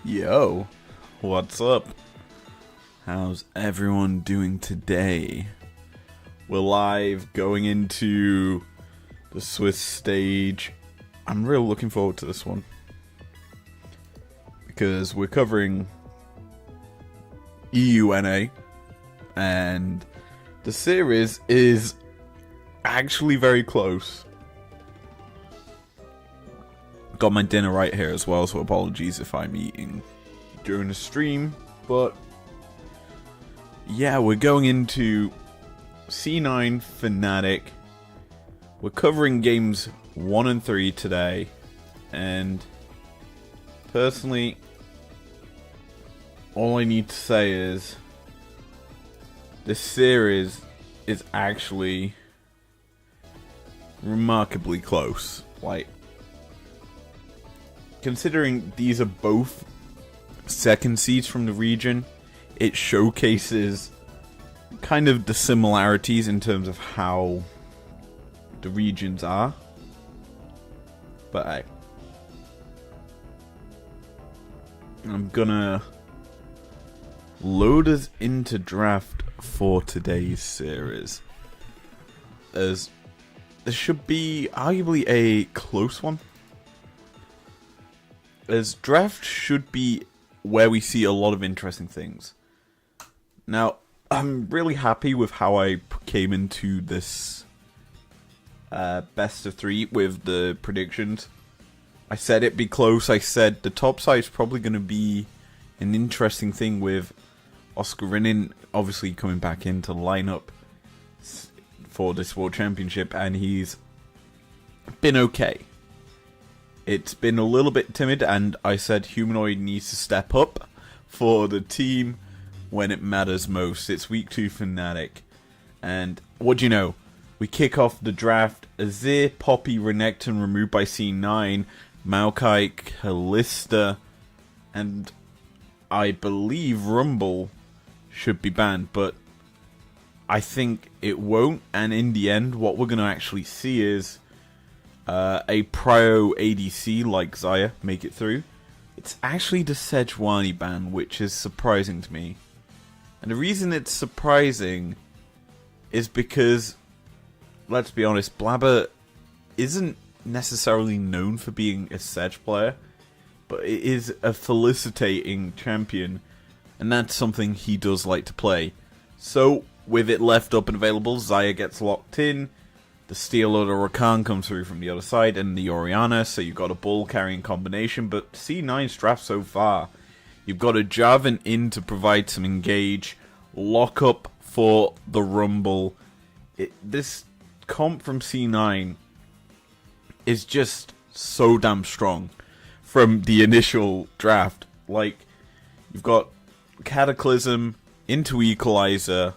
Yo, what's up? How's everyone doing today? We're live going into the Swiss stage. I'm really looking forward to this one because we're covering EUNA and the series is actually very close. Got my dinner right here as well, so apologies if I'm eating during the stream, but yeah, we're going into C9 Fnatic. We're covering games 1 and 3 today, and personally, all I need to say is this series is actually remarkably close. Like, considering these are both second seeds from the region, it showcases kind of the similarities in terms of how the regions are. But I'm gonna load us into draft for today's series, as this should be arguably a close one, as draft should be where we see a lot of interesting things. Now, I'm really happy with how I came into this best of 3 with the predictions. I said it'd be close. I said the top side is probably going to be an interesting thing, with Oscar Rinin obviously coming back into the lineup for this World Championship, and he's been okay. It's been a little bit timid, and I said Humanoid needs to step up for the team when it matters most. It's week 2 Fnatic, and what do you know? We kick off the draft. Azir, Poppy, Renekton removed by C9, Maokai, Kalista, and I believe Rumble should be banned, but I think it won't, and in the end what we're going to actually see is a Prio ADC like Xayah make it through. It's actually the Sejuani ban, which is surprising to me. And the reason it's surprising is because, let's be honest, Blabber isn't necessarily known for being a Sedge player, but it is a felicitating champion, and that's something he does like to play. So, with it left up and available, Xayah gets locked in. The Steel or the Rakan comes through from the other side, and the Orianna, so you've got a ball carrying combination. But C9's draft so far, you've got a Jarvan in to provide some engage, lock up for the Rumble. This comp from C9 is just so damn strong from the initial draft. Like, you've got Cataclysm into Equalizer,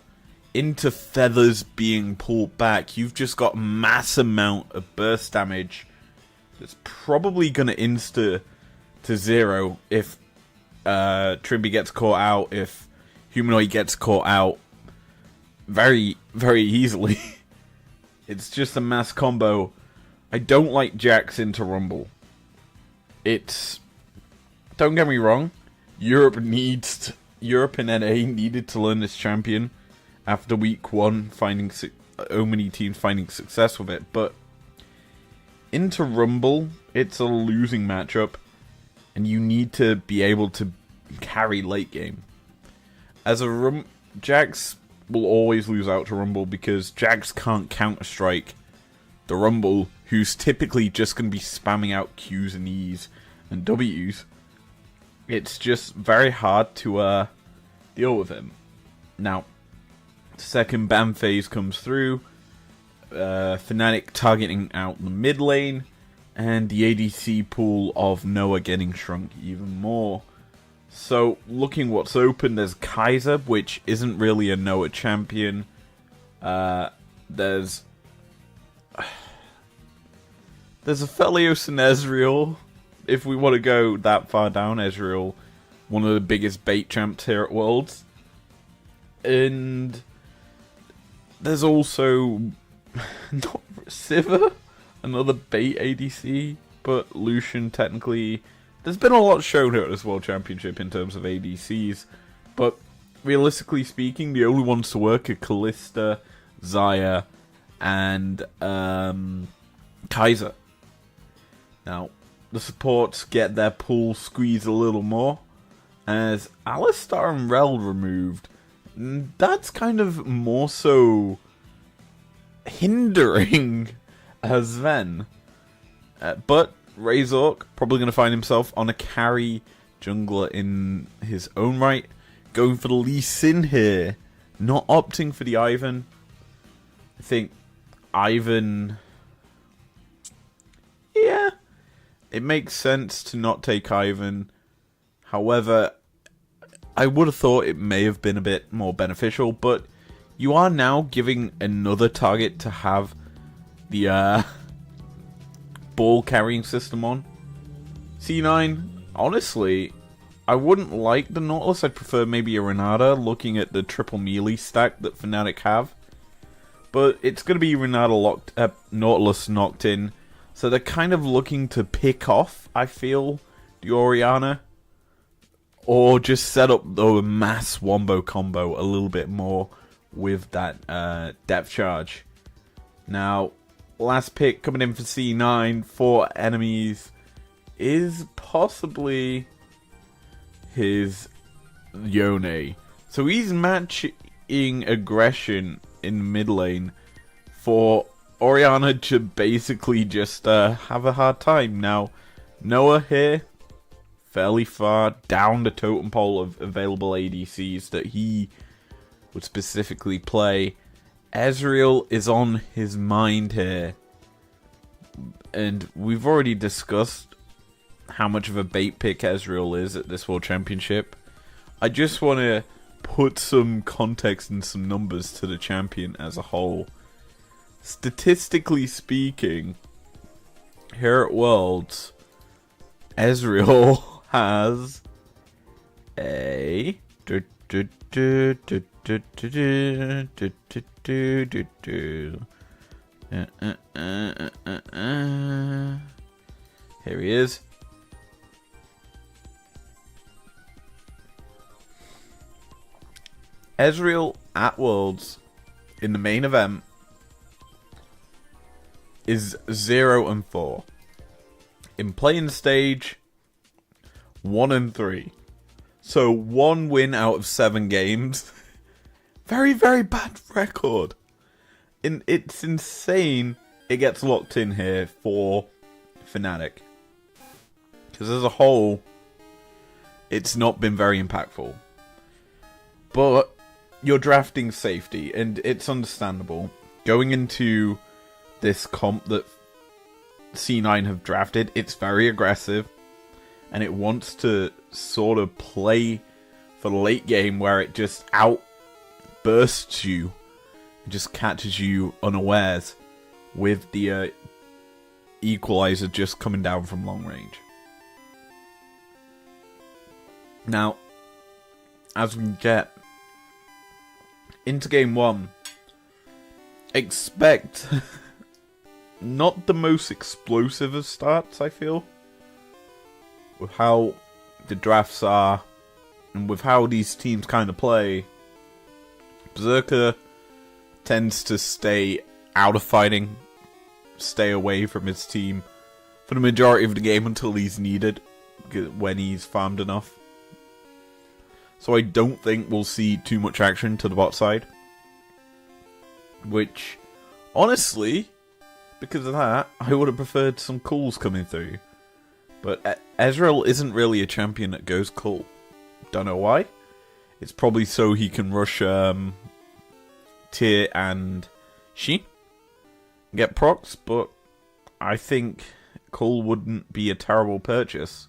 into Feathers being pulled back. You've just got mass amount of burst damage that's probably going to insta to 0 if Trimby gets caught out, if Humanoid gets caught out very, very easily. It's just a mass combo. I don't like Jax into Rumble. Don't get me wrong, Europe and NA needed to learn this champion after week 1, finding so many teams finding success with it, but into Rumble, it's a losing matchup, and you need to be able to carry late game. As a Jax will always lose out to Rumble because Jax can't counter-strike the Rumble, who's typically just going to be spamming out Qs and Es and Ws. It's just very hard to deal with him. Now, second ban phase comes through. Fnatic targeting out the mid lane, and the ADC pool of Noah getting shrunk even more. So, looking what's open, there's Kaiser, which isn't really a Noah champion. There's a Felios and Ezreal. If we want to go that far down, Ezreal, one of the biggest bait champs here at Worlds. And there's also not Sivir, another bait ADC, but Lucian technically there's been a lot shown here at this World Championship in terms of ADCs, but realistically speaking, the only ones to work are Kalista, Xayah, and Kaiser. Now, the supports get their pull squeezed a little more, as Alistar and Rel removed. That's kind of more so hindering Sven. But Razork probably going to find himself on a carry jungler in his own right, going for the Lee Sin here, not opting for the Ivan. I think Ivan, yeah, it makes sense to not take Ivan. However, I would have thought it may have been a bit more beneficial, but you are now giving another target to have the ball carrying system on. C9, honestly, I wouldn't like the Nautilus. I'd prefer maybe a Renata, looking at the triple melee stack that Fnatic have. But it's going to be Renata locked, Nautilus knocked in, so they're kind of looking to pick off, I feel, the Orianna, or just set up the mass wombo combo a little bit more with that depth charge. Now, last pick coming in for C9 for enemies is possibly his Yone. So he's matching aggression in mid lane for Orianna to basically just have a hard time. Now, Noah here, fairly far down the totem pole of available ADCs that he would specifically play. Ezreal is on his mind here, and we've already discussed how much of a bait pick Ezreal is at this World Championship. I just want to put some context and some numbers to the champion as a whole. Statistically speaking, here at Worlds, Ezreal has a here he is. Ezreal at Worlds in the main event is 0-4. In playing stage, 1-3. So 1 win out of 7 games. Very, very bad record. It's insane it gets locked in here for Fnatic. Because as a whole, it's not been very impactful. But you're drafting safety, and it's understandable. Going into this comp that C9 have drafted, it's very aggressive, and it wants to sort of play for the late game where it just outbursts you, and just catches you unawares with the equalizer just coming down from long range. Now, as we get into game 1, expect not the most explosive of starts, I feel, with how the drafts are and with how these teams kind of play. Berserker tends to stay out of fighting, stay away from his team for the majority of the game until he's needed, when he's farmed enough. So I don't think we'll see too much action to the bot side. Which, honestly, because of that, I would have preferred some calls coming through. But Ezreal isn't really a champion that goes cool. Don't know why. It's probably so he can rush Tyr and Shi, get procs, but I think cool wouldn't be a terrible purchase,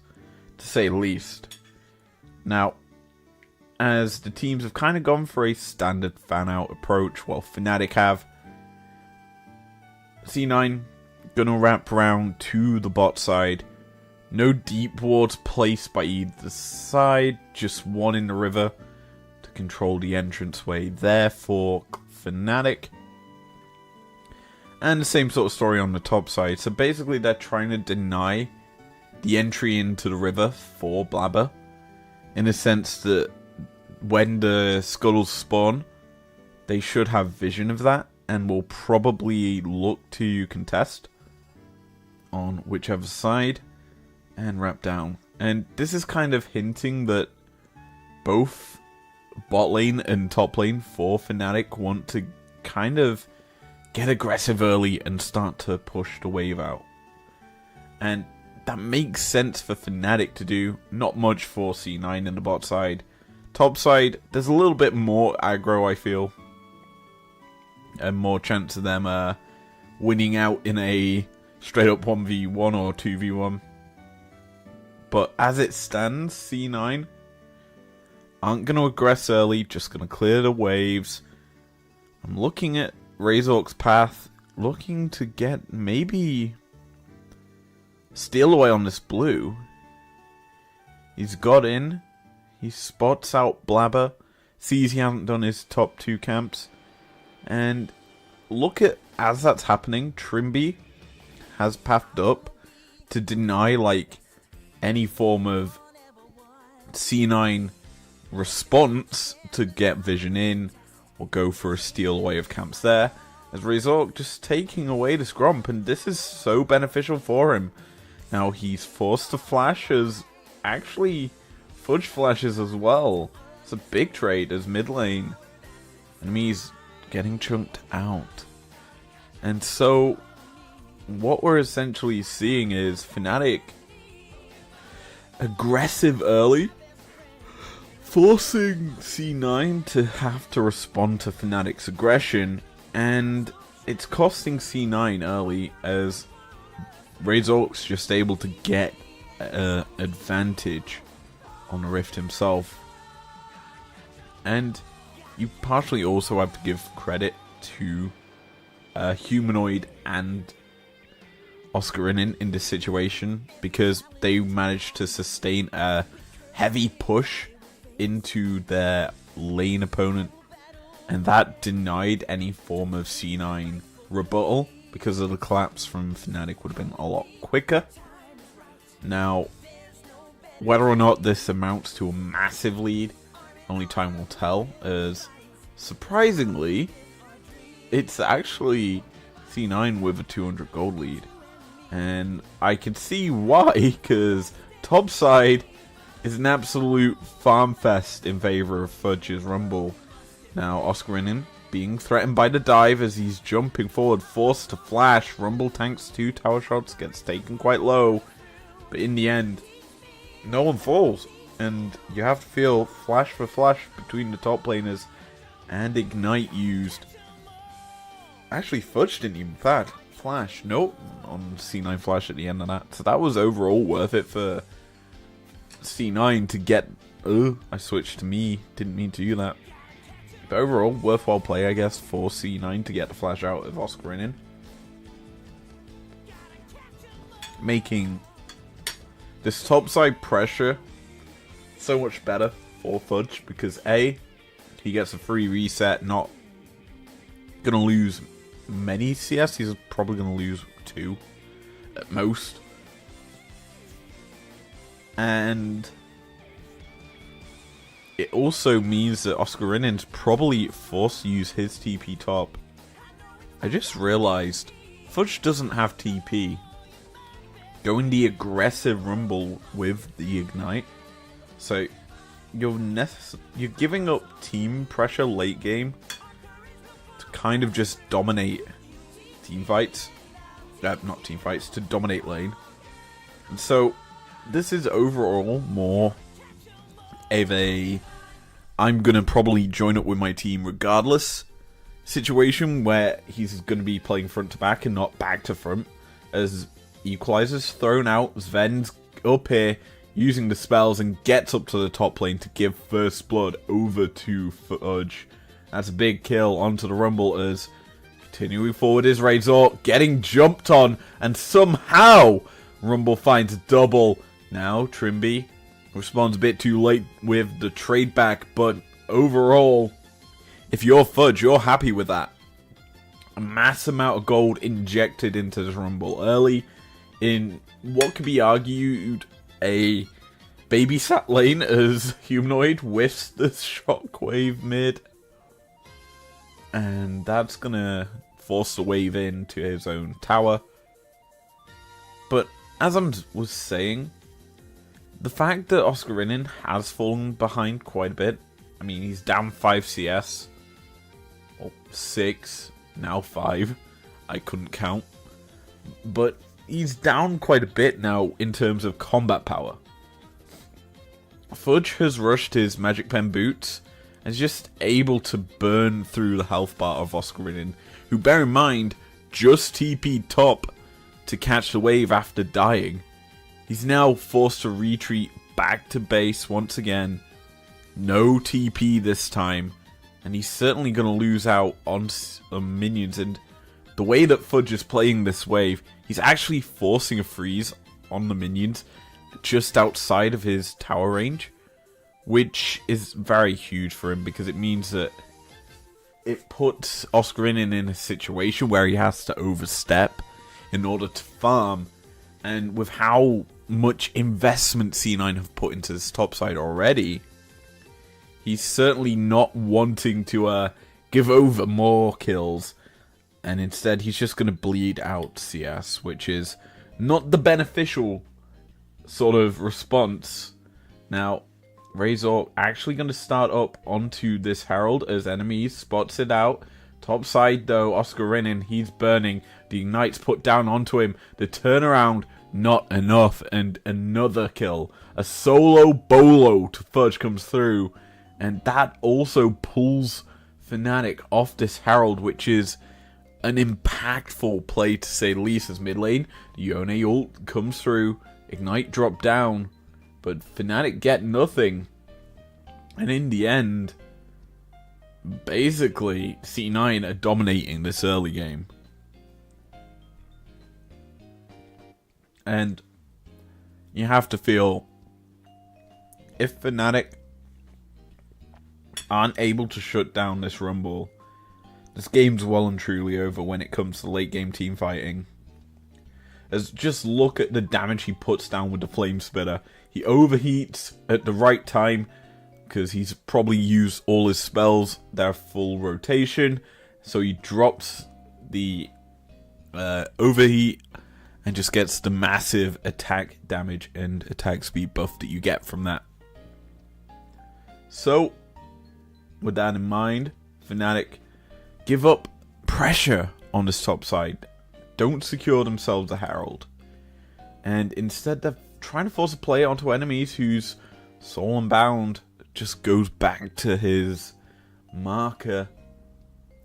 to say the least. Now, as the teams have kind of gone for a standard fan-out approach, while Fnatic have, C9 gonna wrap around to the bot side. No deep wards placed by either side, just one in the river to control the entranceway there for Fnatic. And the same sort of story on the top side. So basically they're trying to deny the entry into the river for Blabber, in the sense that when the scuttles spawn, they should have vision of that, and will probably look to contest on whichever side and wrap down. And this is kind of hinting that both bot lane and top lane for Fnatic want to kind of get aggressive early and start to push the wave out. And that makes sense for Fnatic to do. Not much for C9 in the bot side. Top side, there's a little bit more aggro, I feel. And more chance of them winning out in a straight up 1v1 or 2v1. But as it stands, C9 aren't going to aggress early, just going to clear the waves. I'm looking at Razork's path, looking to get maybe steal away on this blue. He's got in, he spots out Blabber, sees he hasn't done his top 2 camps, and look at, as that's happening, Trimby has pathed up to deny like any form of C9 response to get vision in or go for a steal away of camps there, as Razork just taking away the Gromp, and this is so beneficial for him. Now he's forced to flash, as actually Fudge flashes as well. It's a big trade as mid lane. Enemies getting chunked out. And so what we're essentially seeing is Fnatic aggressive early, forcing C9 to have to respond to Fnatic's aggression, and it's costing C9 early as Razork's just able to get an advantage on the Rift himself. And you partially also have to give credit to Humanoid and Oscarinin in this situation, because they managed to sustain a heavy push into their lane opponent, and that denied any form of C9 rebuttal, because of the collapse from Fnatic would have been a lot quicker. Now, whether or not this amounts to a massive lead, only time will tell, as surprisingly, it's actually C9 with a 200 gold lead. And I can see why, because topside is an absolute farm fest in favor of Fudge's Rumble. Now, Oscarinin being threatened by the dive as he's jumping forward, forced to flash. Rumble tanks 2 tower shots, gets taken quite low. But in the end, no one falls. And you have to feel flash for flash between the top laners, and Ignite used. Actually, Fudge didn't even flash. Nope, on C9 flash at the end of that. So that was overall worth it for C9 to get. I switched to me. Didn't mean to do that. But overall, worthwhile play, I guess, for C9 to get the flash out of Oscarinin, making this topside pressure so much better for Fudge, because A, he gets a free reset, not gonna lose many CS, he's probably gonna lose 2 at most. And it also means that Oscarinin's probably forced to use his TP top. I just realized Fudge doesn't have TP. Going the aggressive Rumble with the Ignite, so you're giving up team pressure late game to kind of just dominate team fights. Not team fights, to dominate lane. And so this is overall more of a I'm gonna probably join up with my team regardless situation, where he's gonna be playing front to back and not back to front, as Equalizer's thrown out, Sven's up here using the spells and gets up to the top lane to give first blood over to Fudge. That's a big kill onto the Rumble, as continuing forward is Razor, getting jumped on, and somehow Rumble finds a double. Now Trimby responds a bit too late with the trade back, but overall, if you're Fudge, you're happy with that. A mass amount of gold injected into this Rumble early. in what could be argued a babysat lane as Humanoid whiffs the shockwave mid. And that's gonna force the wave into his own tower. But as I was saying, the fact that Oscarinin has fallen behind quite a bit. I mean, he's down 5 CS. Or 6, now 5. I couldn't count. But he's down quite a bit now in terms of combat power. Fudge has rushed his Magic Pen boots and is just able to burn through the health bar of Oscarinin, who, bear in mind, just TP'd top to catch the wave after dying. He's now forced to retreat back to base once again. No TP this time, and he's certainly going to lose out on some minions. And the way that Fudge is playing this wave, he's actually forcing a freeze on the minions just outside of his tower range, which is very huge for him because it means that it puts Oscarinin in a situation where he has to overstep in order to farm. And with how much investment C9 have put into this top side already, he's certainly not wanting to give over more kills, and instead he's just going to bleed out CS, which is not the beneficial sort of response. Now, Razor actually going to start up onto this Herald as enemies spots it out. Top side though, Oscarinin, he's burning. The Ignite's put down onto him. The turnaround, not enough, and another kill. A solo bolo to Fudge comes through, and that also pulls Fnatic off this Herald, which is an impactful play to say the least as mid lane. The Yone ult comes through, Ignite drop down, but Fnatic get nothing. And in the end, basically, C9 are dominating this early game. And you have to feel, if Fnatic aren't able to shut down this Rumble, this game's well and truly over when it comes to late game team fighting. As just look at the damage he puts down with the Flame Spitter. He overheats at the right time, because he's probably used all his spells, their full rotation. So he drops the overheat and just gets the massive attack damage and attack speed buff that you get from that. So, with that in mind, Fnatic give up pressure on this top side. Don't secure themselves a Herald. And instead they're trying to force a play onto enemies whose Soul Unbound just goes back to his marker,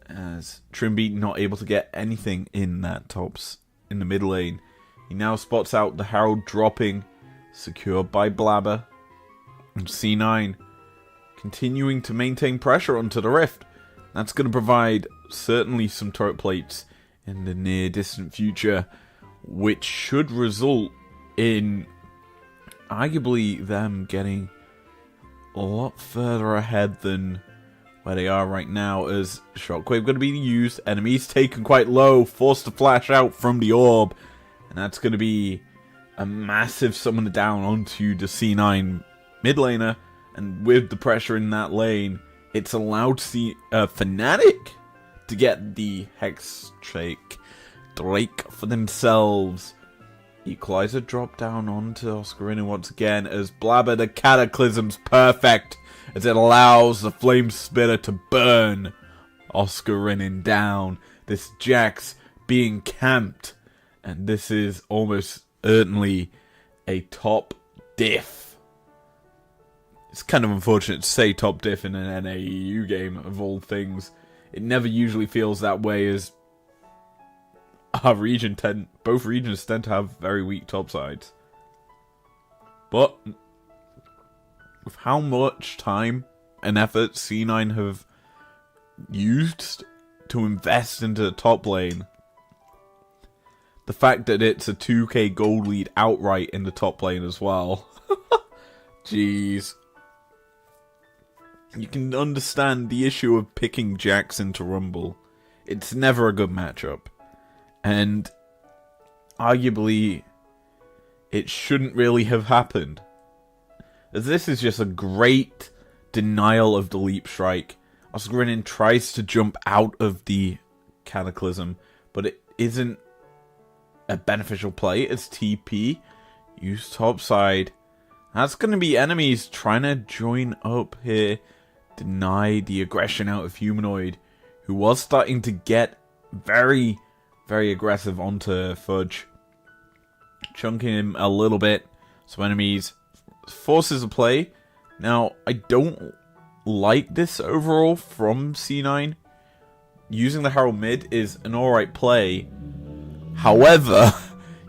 as Trimby not able to get anything in that tops in the mid lane. He now spots out the Herald dropping, secured by Blabber, and C9 continuing to maintain pressure onto the Rift. That's going to provide certainly some turret plates in the near distant future, which should result in arguably them getting a lot further ahead than where they are right now, as Shockwave going to be used, enemies taken quite low, forced to flash out from the orb, and that's going to be a massive summoner down onto the C9 mid laner. And with the pressure in that lane, it's allowed Fnatic to get the Hex Drake for themselves. Equalizer drop down onto Oscarinin once again, as Blabber the Cataclysm's perfect, as it allows the Flame Spitter to burn Oscarinin down. This Jax being camped, and this is almost certainly a top diff. It's kind of unfortunate to say top diff in an NAEU game, of all things. It never usually feels that way, as our both regions tend to have very weak top sides. But with how much time and effort C9 have used to invest into the top lane, the fact that it's a 2k gold lead outright in the top lane as well. Jeez. You can understand the issue of picking Jax into Rumble. It's never a good matchup. And arguably, it shouldn't really have happened. As this is just a great denial of the leap strike. Oscarinin tries to jump out of the Cataclysm, but it isn't a beneficial play. It's TP. Use topside. That's going to be enemies trying to join up here. Deny the aggression out of Humanoid, who was starting to get very, very aggressive onto Fudge. Chunking him a little bit. So enemies forces a play. Now, I don't like this overall from C9. Using the Herald mid is an alright play. However,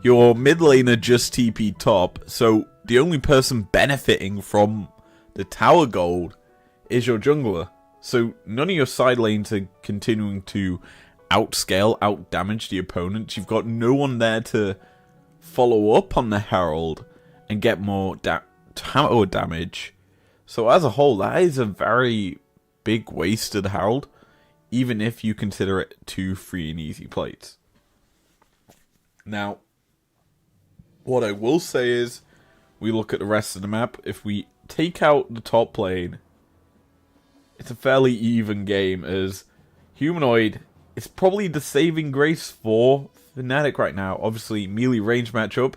your mid laner just TP top, so the only person benefiting from the tower gold is your jungler. So none of your side lanes are continuing to outscale, outdamage the opponent. You've got no one there to follow up on the Herald and get more tower damage. So as a whole, that is a very big waste of the Herald, even if you consider it 2 free and easy plays. Now, what I will say is, we look at the rest of the map. If we take out the top lane, it's a fairly even game, as Humanoid is probably the saving grace for Fnatic right now. Obviously, melee range matchup,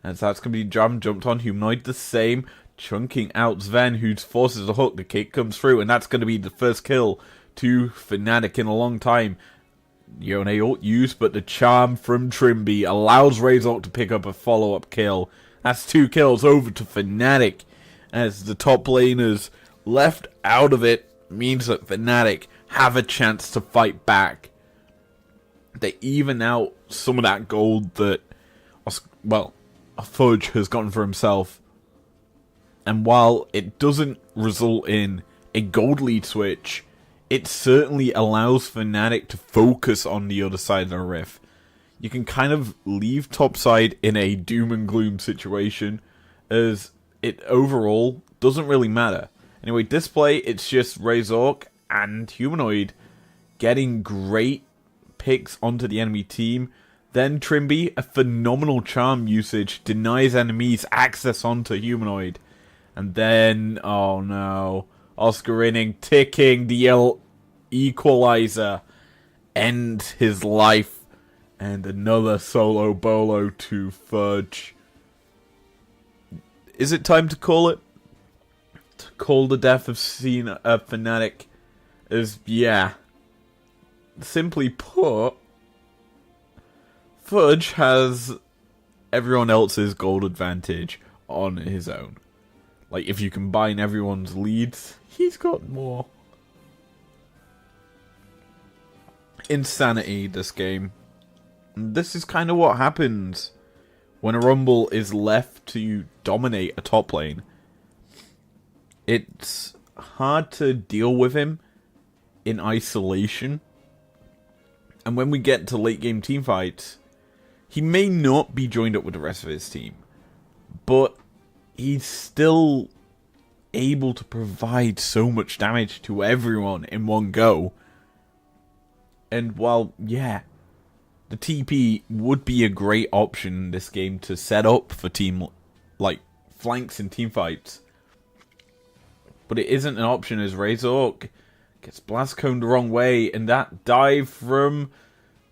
and so that's going to be jumped on Humanoid. The same, chunking out Sven, who forces the hook. The kick comes through, and that's going to be the first kill to Fnatic in a long time. Yone ult used, but the charm from Trimby allows Razork to pick up a follow-up kill. That's 2 kills over to Fnatic, as the top laners left out of it means that Fnatic have a chance to fight back. They even out some of that gold that, well, Fudge has gotten for himself. And while it doesn't result in a gold lead switch, it certainly allows Fnatic to focus on the other side of the rift. You can kind of leave topside in a doom and gloom situation, as it overall doesn't really matter. Anyway, display, it's just Razork and Humanoid getting great picks onto the enemy team. Then Trimby, a phenomenal charm usage, denies enemies access onto Humanoid. And then, oh no, Oscarinin ticking the equalizer, end his life. And another solo bolo to Fudge. Is it time to call it? To call the death of Fnatic? As, yeah. Simply put, Fudge has everyone else's gold advantage on his own. Like, if you combine everyone's leads, he's got more. Insanity, this game. This is kind of what happens when a Rumble is left to dominate a top lane. It's hard to deal with him in isolation. And when we get to late game teamfights, he may not be joined up with the rest of his team, but he's still able to provide so much damage to everyone in one go. And while, yeah, the TP would be a great option in this game to set up for team, like, flanks in teamfights, but it isn't an option as Razork gets blast coned the wrong way, and that dive from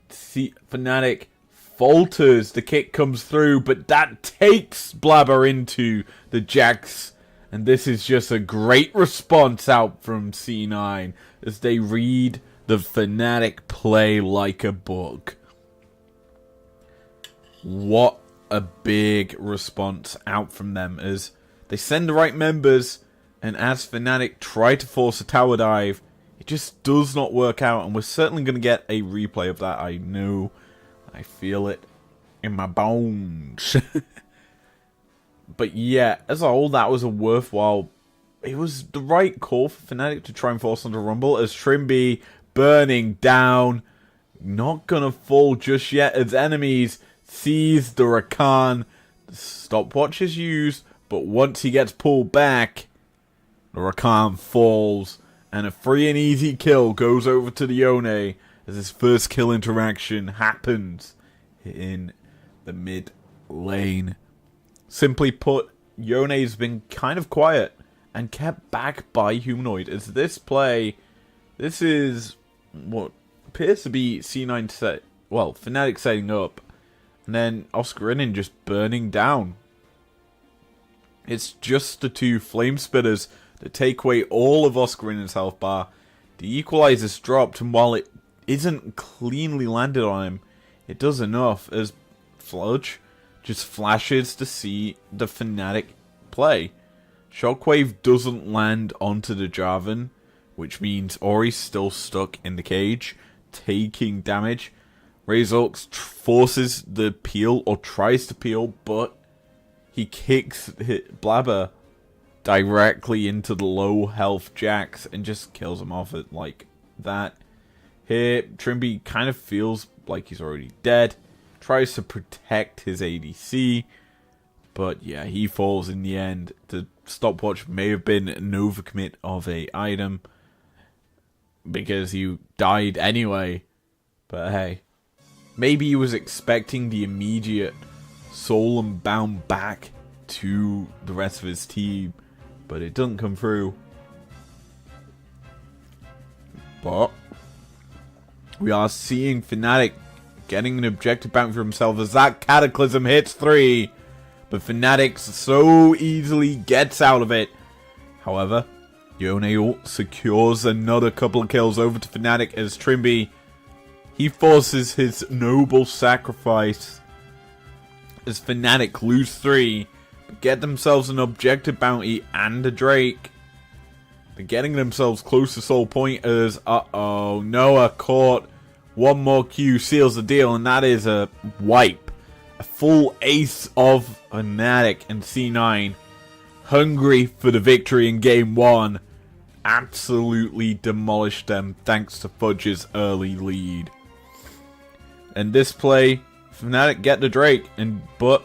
Fnatic falters. The kick comes through, but that takes Blabber into the Jax, and this is just a great response out from C9 as they read the Fnatic play like a book. What a big response out from them as they send the right members, and as Fnatic try to force a tower dive, it just does not work out, and we're certainly going to get a replay of that. I know. I feel it in my bones. But yeah, as a whole, that was a worthwhile... It was the right call for Fnatic to try and force on the Rumble, as Trimby burning down. Not going to fall just yet as enemies sees the Rakan. The stopwatch is used, but once he gets pulled back, the Rakan falls, and a free and easy kill goes over to the Yone as his first kill interaction happens in the mid lane. Simply put, Yone has been kind of quiet and kept back by Humanoid. As this play, this is what appears to be C9 set. Well, Fnatic setting up, and then Oscarinin just burning down. It's just the two Flame Spitters that take away all of Oscarinin's health bar. The equalizer's dropped, and while it isn't cleanly landed on him, it does enough as Fludge just flashes to see the Fnatic play. Shockwave doesn't land onto the Jarvan, which means Ori's still stuck in the cage, taking damage. Razork forces the peel, or tries to peel, but he kicks Blabber directly into the low health Jax and just kills him off it like that. Here, Trimby kind of feels like he's already dead, tries to protect his ADC, but yeah, he falls in the end. The stopwatch may have been an overcommit of a item, because he died anyway, but hey. Maybe he was expecting the immediate soul and bound back to the rest of his team, but it doesn't come through. But we are seeing Fnatic getting an objective bounty for himself as that Cataclysm hits 3. But Fnatic so easily gets out of it. However, Yone ult secures another couple of kills over to Fnatic as Trimby, he forces his noble sacrifice as Fnatic lose 3, but get themselves an objective bounty and a Drake. They're getting themselves close to soul point as, uh-oh, Noah caught. One more Q seals the deal, and that is a wipe. A full ace of Fnatic and C9. Hungry for the victory in game 1. Absolutely demolished them thanks to Fudge's early lead. And this play, Fnatic get the Drake, but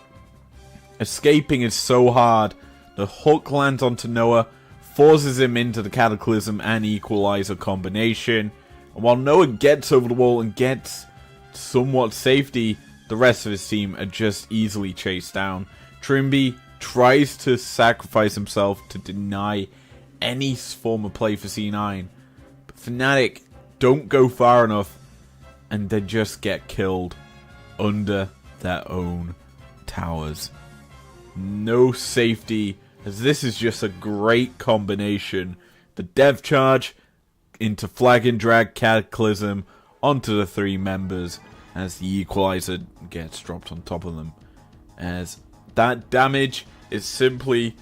escaping is so hard. The hook lands onto Noah, forces him into the Cataclysm and Equalizer combination. And while Noah gets over the wall and gets somewhat safety, the rest of his team are just easily chased down. Trimby tries to sacrifice himself to deny any form of play for C9. But Fnatic don't go far enough, and they just get killed under their own towers. No safety, as this is just a great combination. The dev charge into Flag and Drag Cataclysm onto the 3 members as the Equalizer gets dropped on top of them. As that damage is simply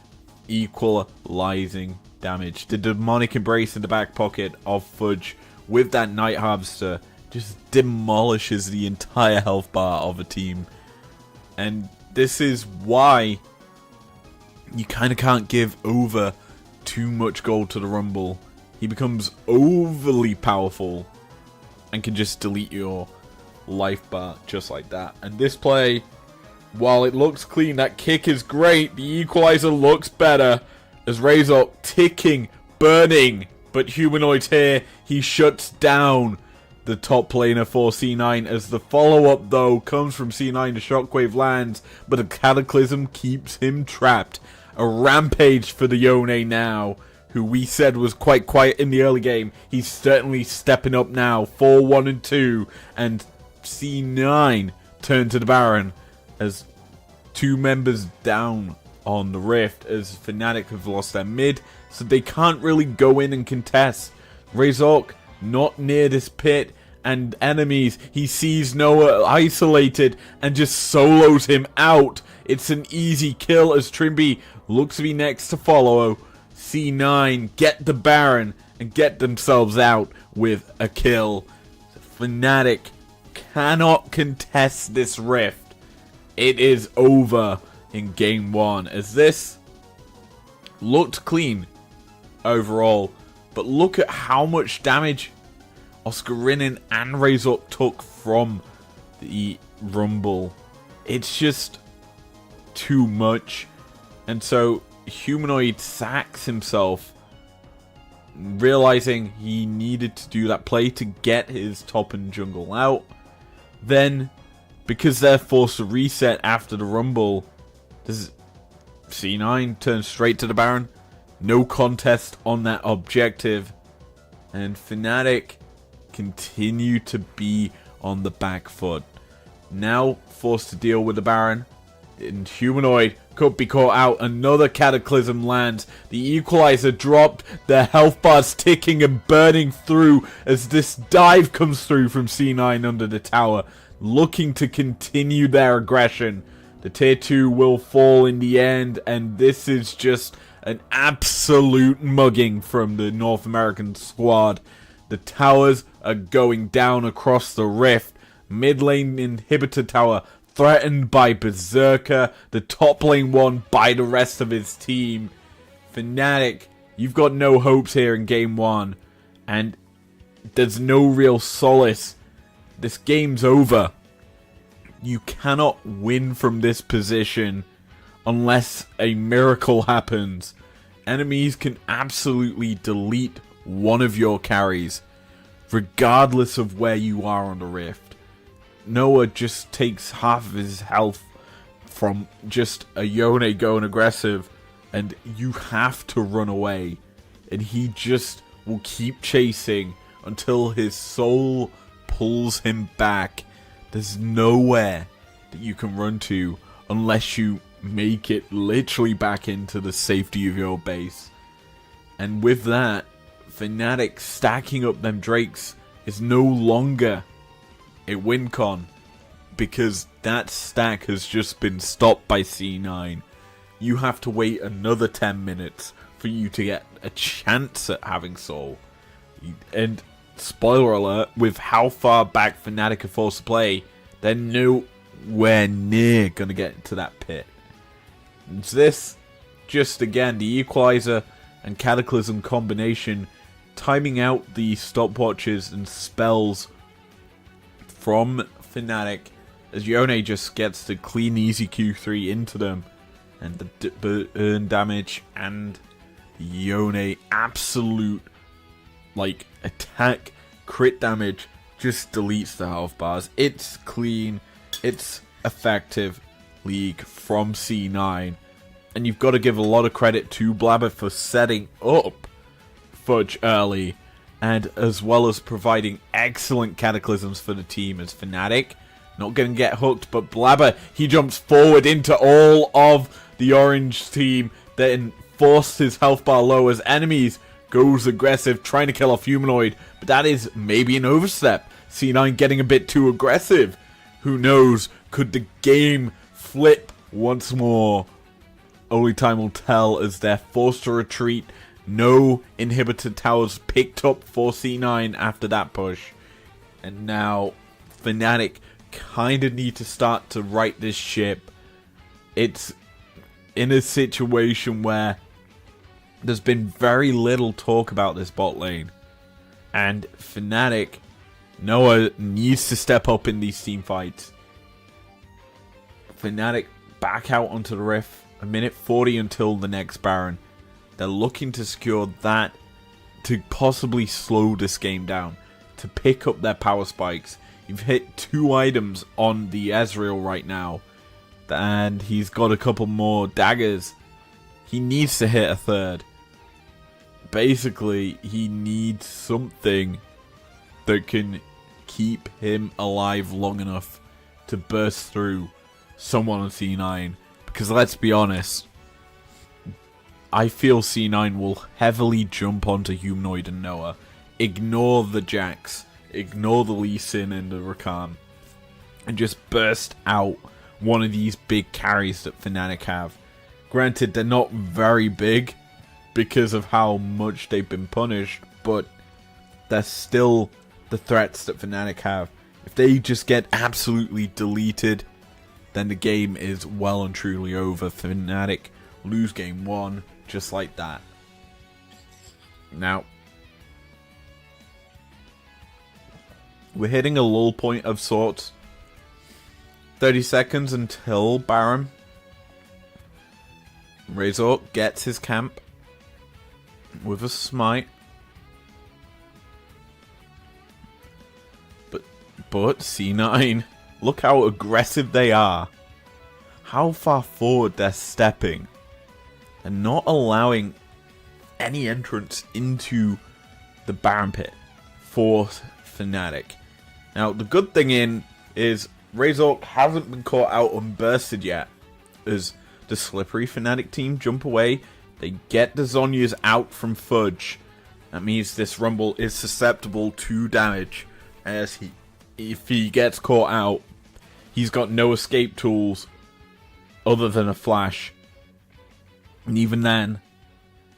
equalizing damage. The demonic embrace in the back pocket of Fudge with that Night Harvester just demolishes the entire health bar of a team. And this is why you kind of can't give over too much gold to the Rumble. He becomes overly powerful and can just delete your life bar just like that. And this play, while it looks clean, that kick is great. The Equalizer looks better as Razork ticking, burning. But Humanoid's here. He shuts down the top laner for C9 as the follow-up though comes from C9 to Shockwave lands, but a Cataclysm keeps him trapped. A rampage for the Yone now, who we said was quite quiet in the early game. He's certainly stepping up now, 4-1 and 2, and C9 turn to the Baron as 2 members down on the Rift as Fnatic have lost their mid, so they can't really go in and contest. Razork not near this pit and enemies. He sees Noah isolated and just solos him out. It's an easy kill as Trimby looks to be next to follow. C9 get the Baron and get themselves out with a kill. Fnatic cannot contest this Rift. It is over in game 1 as this looked clean overall, but look at how much damage Oscarinin and Razork took from the Rumble. It's just too much. And so Humanoid sacks himself, realizing he needed to do that play to get his top and jungle out. Then, because they're forced to reset after the Rumble, there's C9 turns straight to the Baron. No contest on that objective. And Fnatic continue to be on the back foot. Now forced to deal with the Baron. And Humanoid could be caught out. Another Cataclysm lands. The Equalizer dropped. The health bar's ticking and burning through as this dive comes through from C9 under the tower. Looking to continue their aggression. The tier 2 will fall in the end. And this is just an absolute mugging from the North American squad. The towers are going down across the rift. Mid lane inhibitor tower threatened by Berserker. The top lane won by the rest of his team. Fnatic, you've got no hopes here in game 1. And there's no real solace. This game's over. You cannot win from this position unless a miracle happens. Enemies can absolutely delete one of your carries, regardless of where you are on the rift. Noah just takes half of his health from just a Yone going aggressive, and you have to run away. And he just will keep chasing until his soul pulls him back. There's nowhere that you can run to unless you make it literally back into the safety of your base. And with that, Fnatic stacking up them Drakes is no longer a win con, because that stack has just been stopped by C9. You have to wait another 10 minutes for you to get a chance at having soul. And spoiler alert, with how far back Fnatic are forced to play, they're nowhere near going to get to that pit. And this, just again, the Equalizer and Cataclysm combination, timing out the stopwatches and spells from Fnatic, as Yone just gets the clean easy Q3 into them, and the burn damage and the Yone absolute like attack crit damage just deletes the health bars. It's clean, it's effective league from C9, and you've got to give a lot of credit to Blabber for setting up Fudge early, and as well as providing excellent cataclysms for the team as Fnatic. Not going to get hooked, but Blabber, he jumps forward into all of the orange team, then forced his health bar low as enemies goes aggressive, trying to kill off Humanoid, but that is maybe an overstep. C9 getting a bit too aggressive. Who knows, could the game flip once more? Only time will tell as they're forced to retreat. No inhibitor towers picked up for C9 after that push. And now Fnatic kind of need to start to right this ship. It's in a situation where there's been very little talk about this bot lane. And Fnatic, Noah needs to step up in these team fights. Fnatic back out onto the rift. A minute 40 until the next Baron. They're looking to secure that to possibly slow this game down, to pick up their power spikes. You've hit 2 items on the Ezreal right now, and he's got a couple more daggers. He needs to hit a third. Basically, he needs something that can keep him alive long enough to burst through someone on C9. Because let's be honest, I feel C9 will heavily jump onto Humanoid and Noah. Ignore the Jax, ignore the Lee Sin and the Rakan, and just burst out one of these big carries that Fnatic have. Granted, they're not very big because of how much they've been punished, but they're still the threats that Fnatic have. If they just get absolutely deleted, then the game is well and truly over. Fnatic lose game 1 just like that. Now, we're hitting a lull point of sorts. 30 seconds until Baron. Razor gets his camp with a smite. But C9, look how aggressive they are. How far forward they're stepping. They're not allowing any entrance into the Baron pit for Fnatic. Now, the good thing is Razork hasn't been caught out unbursted yet, as the slippery Fnatic team jump away. They get the Zhonyas out from Fudge. That means this Rumble is susceptible to damage, as if he gets caught out, he's got no escape tools other than a flash. And even then,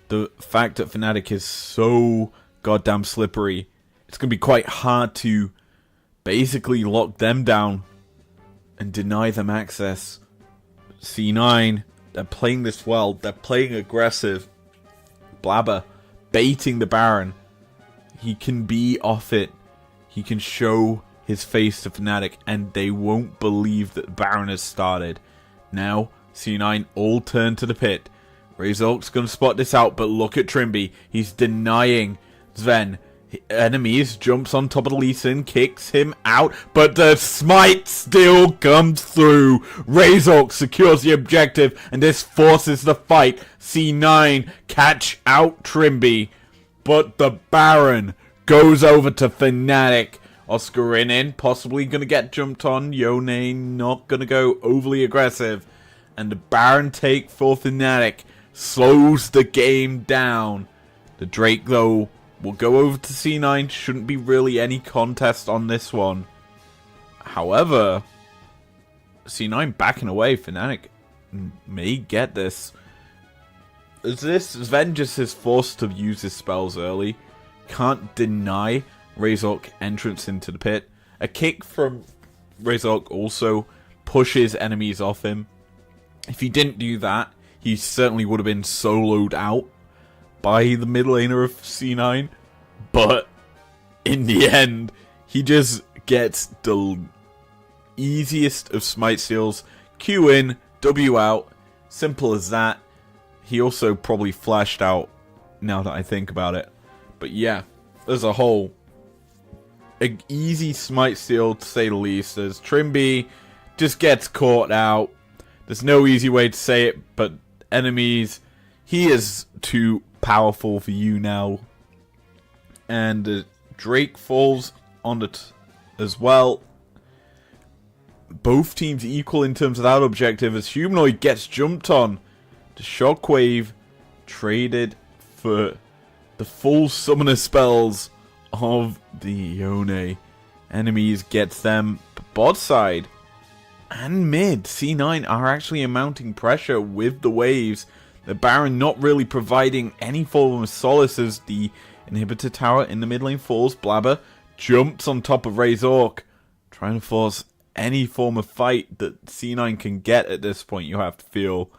the fact that Fnatic is so goddamn slippery, it's going to be quite hard to basically lock them down and deny them access. C9, they're playing this well. They're playing aggressive. Blabber baiting the Baron. He can be off it. He can show his face to Fnatic, and they won't believe that the Baron has started. Now, C9 all turn to the pit. Razork's going to spot this out, but look at Trimby. He's denying Sven. Enemies jumps on top of the Lee Sin, kicks him out, but the smite still comes through. Razork secures the objective, and this forces the fight. C9 catch out Trimby, but the Baron goes over to Fnatic. Oscar in, possibly going to get jumped on. Yone not going to go overly aggressive, and the Baron take for Fnatic slows the game down. The Drake, though, will go over to C9. Shouldn't be really any contest on this one. However, C9 backing away. Fnatic may get this. As this, Sven just is forced to use his spells early. Can't deny Razork entrance into the pit. A kick from Razork also pushes enemies off him. If he didn't do that, he certainly would have been soloed out by the mid laner of C9, but in the end, he just gets the easiest of smite steals. Q in, W out, simple as that. He also probably flashed out, now that I think about it. But yeah, as a whole, an easy smite steal to say the least, as Trimby just gets caught out. There's no easy way to say it, but enemies, he is too powerful for you now. And Drake falls on it as well. Both teams equal in terms of that objective, as Humanoid gets jumped on. The Shockwave traded for the full summoner spells of the Yone. Enemies gets them bot side and mid. C9 are actually mounting pressure with the waves. The Baron not really providing any form of solace as the inhibitor tower in the mid lane falls. Blabber jumps on top of Razork, trying to force any form of fight that C9 can get at this point, you have to feel.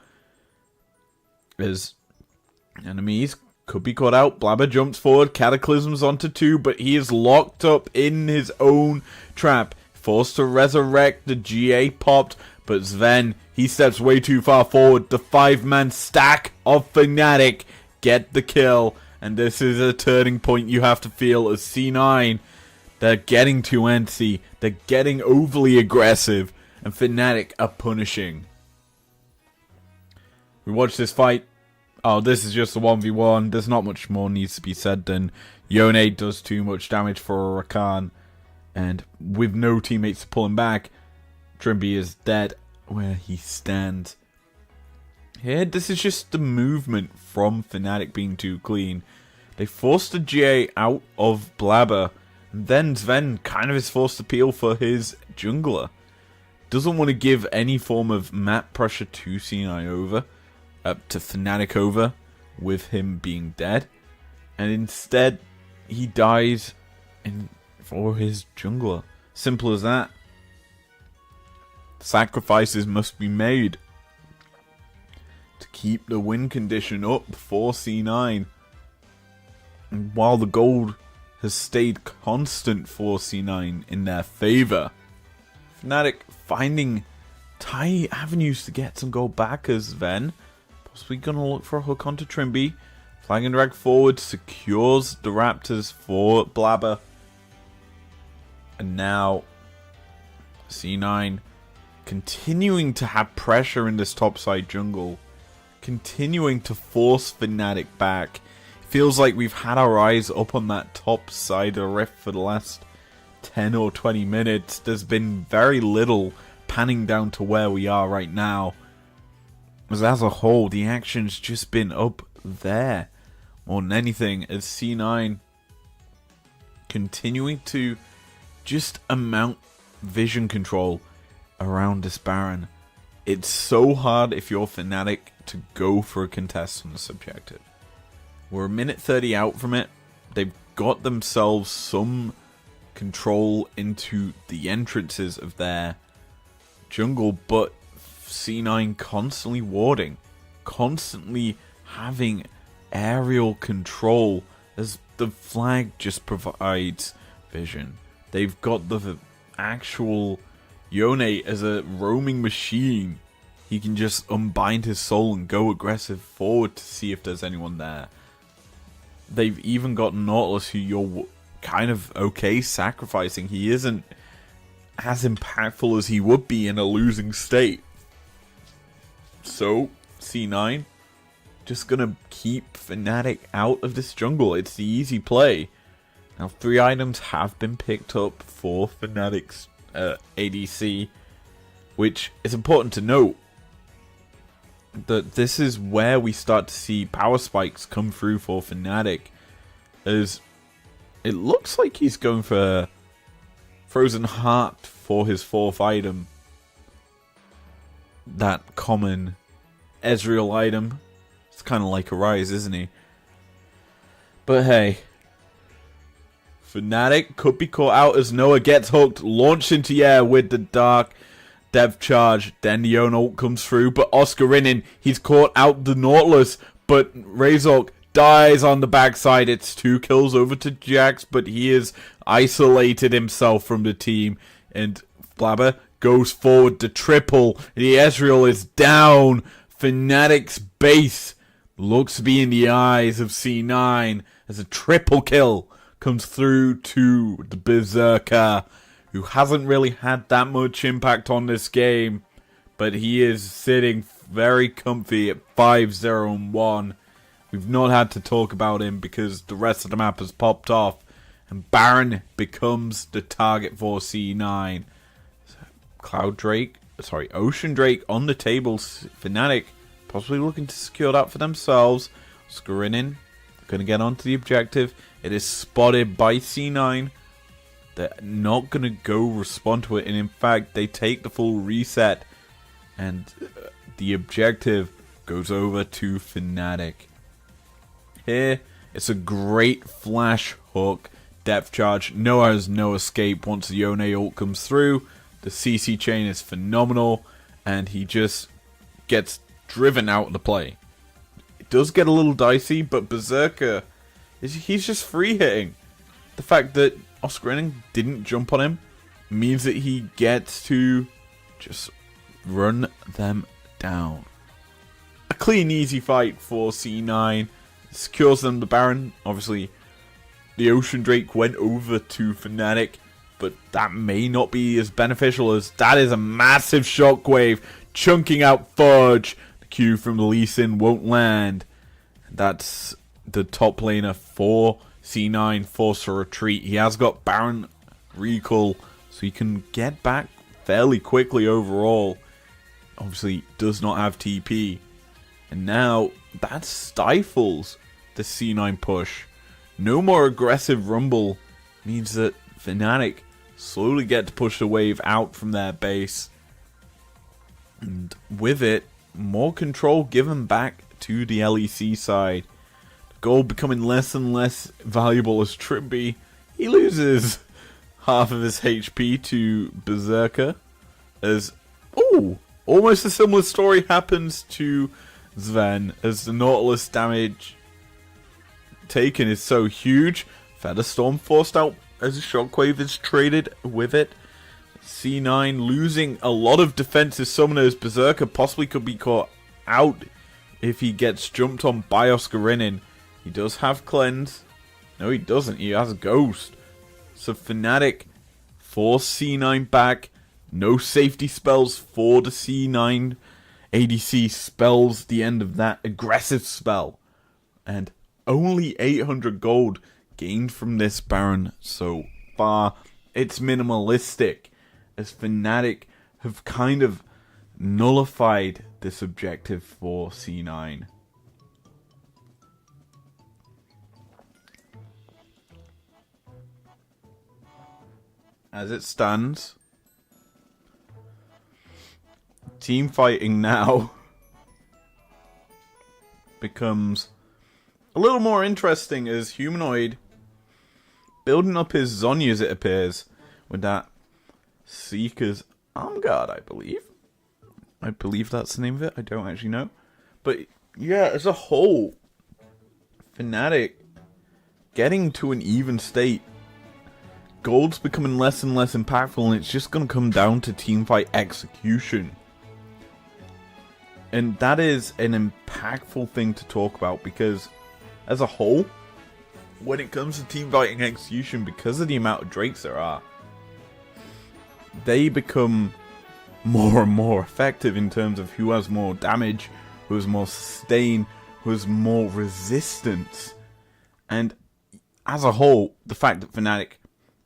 As enemies could be caught out. Blabber jumps forward, cataclysms onto 2, but he is locked up in his own trap. Forced to resurrect, the GA popped, but Sven, he steps way too far forward. The 5-man stack of Fnatic get the kill, and this is a turning point you have to feel as C9. They're getting too antsy, they're getting overly aggressive, and Fnatic are punishing. We watch this fight. Oh, this is just a 1v1. There's not much more needs to be said than Yone does too much damage for a Rakan. And with no teammates to pull him back, Trimby is dead where he stands. Here, this is just the movement from Fnatic being too clean. They forced the GA out of Blabber, and then Sven kind of is forced to peel for his jungler. Doesn't want to give any form of map pressure to C9 over, to Fnatic over, with him being dead. And instead, he dies for his jungler. Simple as that. Sacrifices must be made to keep the win condition up for C9. And while the gold has stayed constant for C9 in their favour, Fnatic finding tiny avenues to get some gold back as Sven possibly going to look for a hook onto Trimby. Flag and drag forward secures the Raptors for Blabber. And now C9 continuing to have pressure in this topside jungle. continuing to force Fnatic back. Feels like we've had our eyes up on that top side of the rift for the last 10 or 20 minutes. There's been very little panning down to where we are right now. As a whole, the action's just been up there more than anything, as C9 continuing to just amount vision control around this Baron. It's so hard if you're Fnatic to go for a contest on this objective. We're a minute 30 out from it. They've got themselves some control into the entrances of their jungle, but C9 constantly warding, constantly having aerial control, as the flag just provides vision. They've got the actual Yone as a roaming machine. He can just unbind his soul and go aggressive forward to see if there's anyone there. They've even got Nautilus, who you're kind of okay sacrificing. He isn't as impactful as he would be in a losing state. So, C9 just gonna keep Fnatic out of this jungle. It's the easy play. Now, 3 items have been picked up for Fnatic's ADC, which is important to note that this is where we start to see power spikes come through for Fnatic, as it looks like he's going for Frozen Heart for his 4th item. That common Ezreal item. It's kind of like a Rise, isn't he? But hey, Fnatic could be caught out as Noah gets hooked, launched into the air with the Dark Dev Charge. Then the own ult comes through, but Oscarinin, he's caught out the Nautilus, but Razork dies on the backside. It's 2 kills over to Jax, but he has isolated himself from the team, and Blabber goes forward to triple. The Ezreal is down. Fnatic's base looks to be in the eyes of C9 as a triple kill comes through to the Berserker, who hasn't really had that much impact on this game, but he is sitting very comfy at 5-0-1. We've not had to talk about him because the rest of the map has popped off, and Baron becomes the target for C9. Ocean Drake on the table. Fnatic possibly looking to secure that for themselves. Skarinin going to get onto the objective. It is spotted by C9. They're not going to go respond to it, and in fact they take the full reset, and the objective goes over to Fnatic. Here it's a great flash hook depth charge. Noah has no escape once the Yone ult comes through. The CC chain is phenomenal, and he just gets driven out of the play. It does get a little dicey, but Berserker, he's just free hitting. The fact that Oscarinin didn't jump on him means that he gets to just run them down. A clean, easy fight for C9. Secures them the Baron. Obviously, the Ocean Drake went over to Fnatic, but that may not be as beneficial, as that is a massive shockwave chunking out Fudge. The Q from Lee Sin won't land. That's the top laner for C9, forced to retreat. He has got Baron recall, so he can get back fairly quickly overall. Obviously, does not have TP. And now, that stifles the C9 push. No more aggressive rumble means that Fnatic slowly get to push the wave out from their base. And with it, more control given back to the LEC side. Gold becoming less and less valuable as Trimby. He loses half of his HP to Berserker. As, almost a similar story happens to Sven, as the Nautilus damage taken is so huge. Featherstorm forced out as a shockwave is traded with it. C9 losing a lot of defensive summoners. Berserker possibly could be caught out if he gets jumped on by Oscarinin. He does have cleanse. No, he doesn't. He has a ghost. So Fnatic force C9 back. No safety spells for the C9 ADC spells the end of that aggressive spell. And only 800 gold gained from this Baron so far. It's minimalistic, as Fnatic have kind of nullified this objective for C9. As it stands, team fighting now becomes a little more interesting, as Humanoid building up his Zhonya's, as it appears, with that Seeker's Arm Guard, I believe. I believe that's the name of it. I don't actually know. But yeah, as a whole, Fnatic getting to an even state. Gold's becoming less and less impactful, and it's just going to come down to teamfight execution. And that is an impactful thing to talk about, because as a whole, when it comes to teamfighting execution, because of the amount of Drakes there are, they become more and more effective in terms of who has more damage, who has more sustain, who has more resistance. And as a whole, the fact that Fnatic,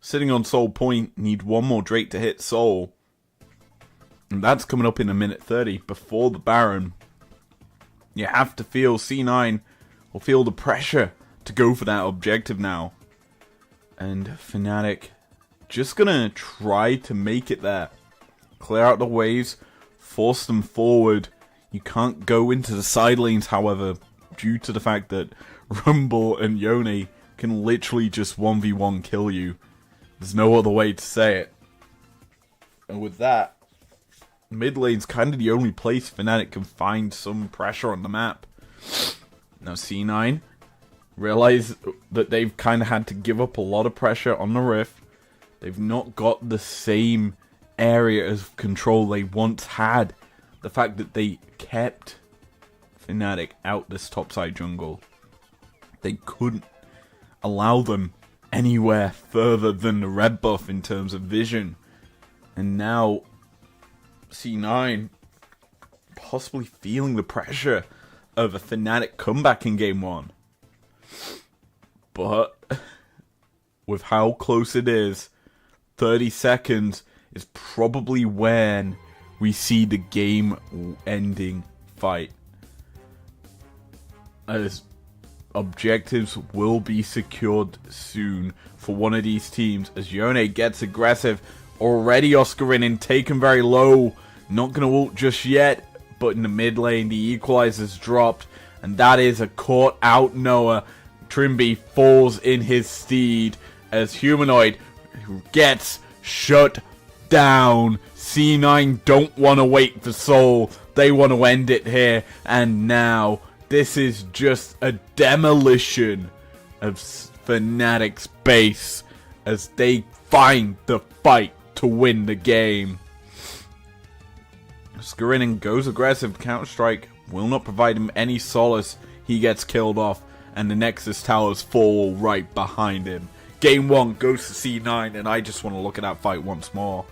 sitting on Soul Point, need one more Drake to hit Soul, and that's coming up in a minute 30 before the Baron. You have to feel C9 will feel the pressure to go for that objective now. And Fnatic just gonna try to make it there. Clear out the waves, force them forward. You can't go into the side lanes, however, due to the fact that Rumble and Yone can literally just 1v1 kill you. There's no other way to say it. And with that, mid lane's kind of the only place Fnatic can find some pressure on the map. Now C9 realize that they've kind of had to give up a lot of pressure on the Rift. They've not got the same area of control they once had. The fact that they kept Fnatic out this topside jungle, they couldn't allow them anywhere further than the red buff in terms of vision. And now C9 possibly feeling the pressure of a Fnatic comeback in game 1. But with how close it is, 30 seconds is probably when we see the game-ending fight, as objectives will be secured soon for one of these teams, as Yone gets aggressive. Already Oscarinin taken very low, not gonna ult just yet, but in the mid lane the equalizer's dropped, and that is a caught out Noah. Trimby falls in his steed as Humanoid gets shut down. C9 don't want to wait for Soul, they want to end it here, and now this is just a demolition of Fnatic's base as they find the fight to win the game. Skarinin goes aggressive. Counter-Strike will not provide him any solace. He gets killed off, and the Nexus towers fall right behind him. Game 1 goes to C9, and I just want to look at that fight once more.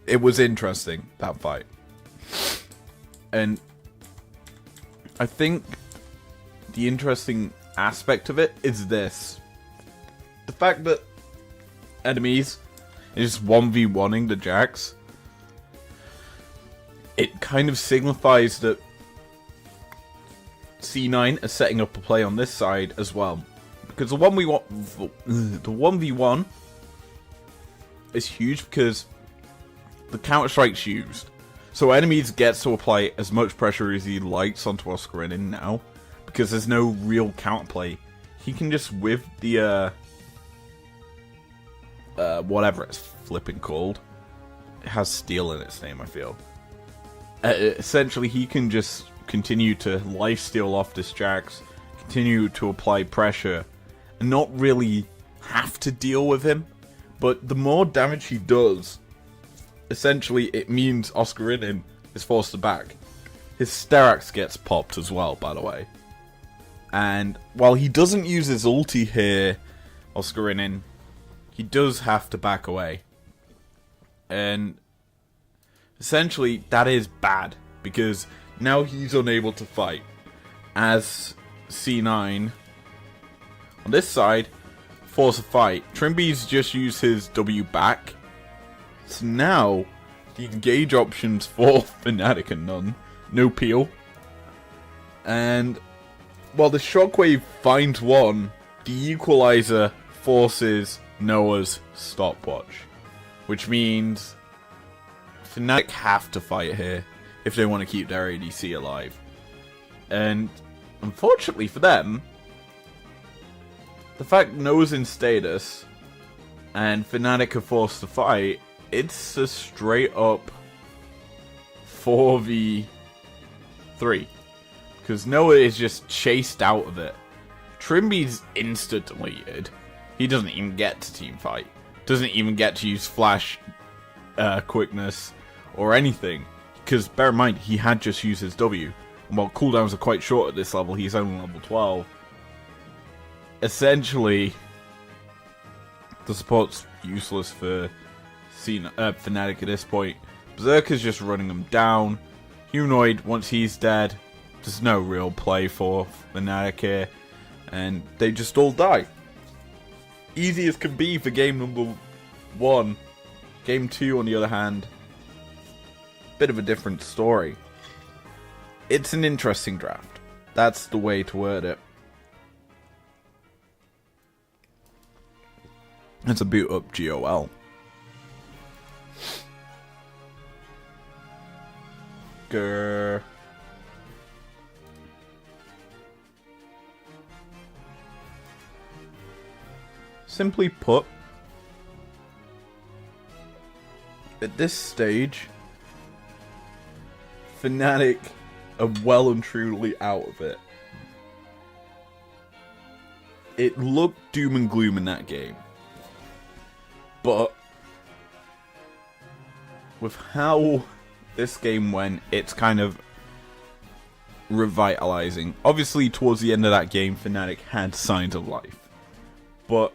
It was interesting, that fight. And I think the interesting aspect of it is this. The fact that enemies is 1v1ing the Jax, it kind of signifies that C9 are setting up a play on this side as well. Because the 1v1 is huge because the Counter-Strike's used. So enemies gets to apply as much pressure as he likes onto Oscarinin now, because there's no real counterplay. He can just whiff the whatever it's flipping called. It has steel in its name, I feel. Essentially, he can just continue to lifesteal off this Jax, continue to apply pressure, and not really have to deal with him. But the more damage he does, essentially it means Oscarinin is forced to back. His Sterax gets popped as well, by the way. And while he doesn't use his ulti here, Oscarinin, he does have to back away. And essentially, that is bad, because now he's unable to fight. As C9, on this side, force a fight. Trimby's just used his W back. So now, the engage options for Fnatic are none. No peel. And while the Shockwave finds one, the Equalizer forces Noah's stopwatch. Which means Fnatic have to fight here if they want to keep their ADC alive. And unfortunately for them, the fact Noah's in status and Fnatic are forced to fight, it's a straight up 4v3. Because Noah is just chased out of it. Trimby's insta-deleted. He doesn't even get to teamfight. Doesn't even get to use flash quickness or anything. Because bear in mind, he had just used his W. And while cooldowns are quite short at this level, he's only level 12. Essentially, the support's useless for Fnatic at this point. Berserker's just running them down. Humanoid, once he's dead, there's no real play for Fnatic here. And they just all die. Easy as can be for game number 1. Game 2, on the other hand, bit of a different story. It's an interesting draft. That's the way to word it. Let's boot up GOL. Grr. Simply put, at this stage, Fnatic are well and truly out of it. It looked doom and gloom in that game. But with how this game went, it's kind of revitalizing. Obviously, towards the end of that game, Fnatic had signs of life. But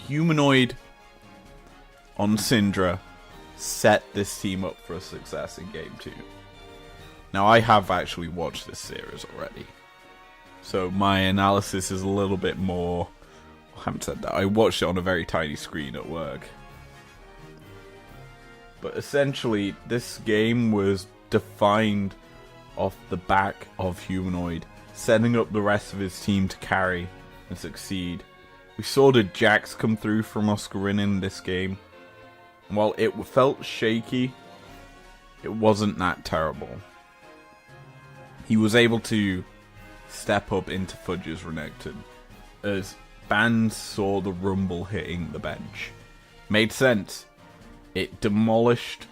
Humanoid on Syndra set this team up for a success in Game 2. Now, I have actually watched this series already. So my analysis is a little bit more... I haven't said that. I watched it on a very tiny screen at work. But essentially, this game was defined off the back of Humanoid, setting up the rest of his team to carry and succeed. We saw the Jax come through from Oscarin in this game. And while it felt shaky, it wasn't that terrible. He was able to step up into Fudge's Renekton as fans saw the rumble hitting the bench. Made sense. It demolished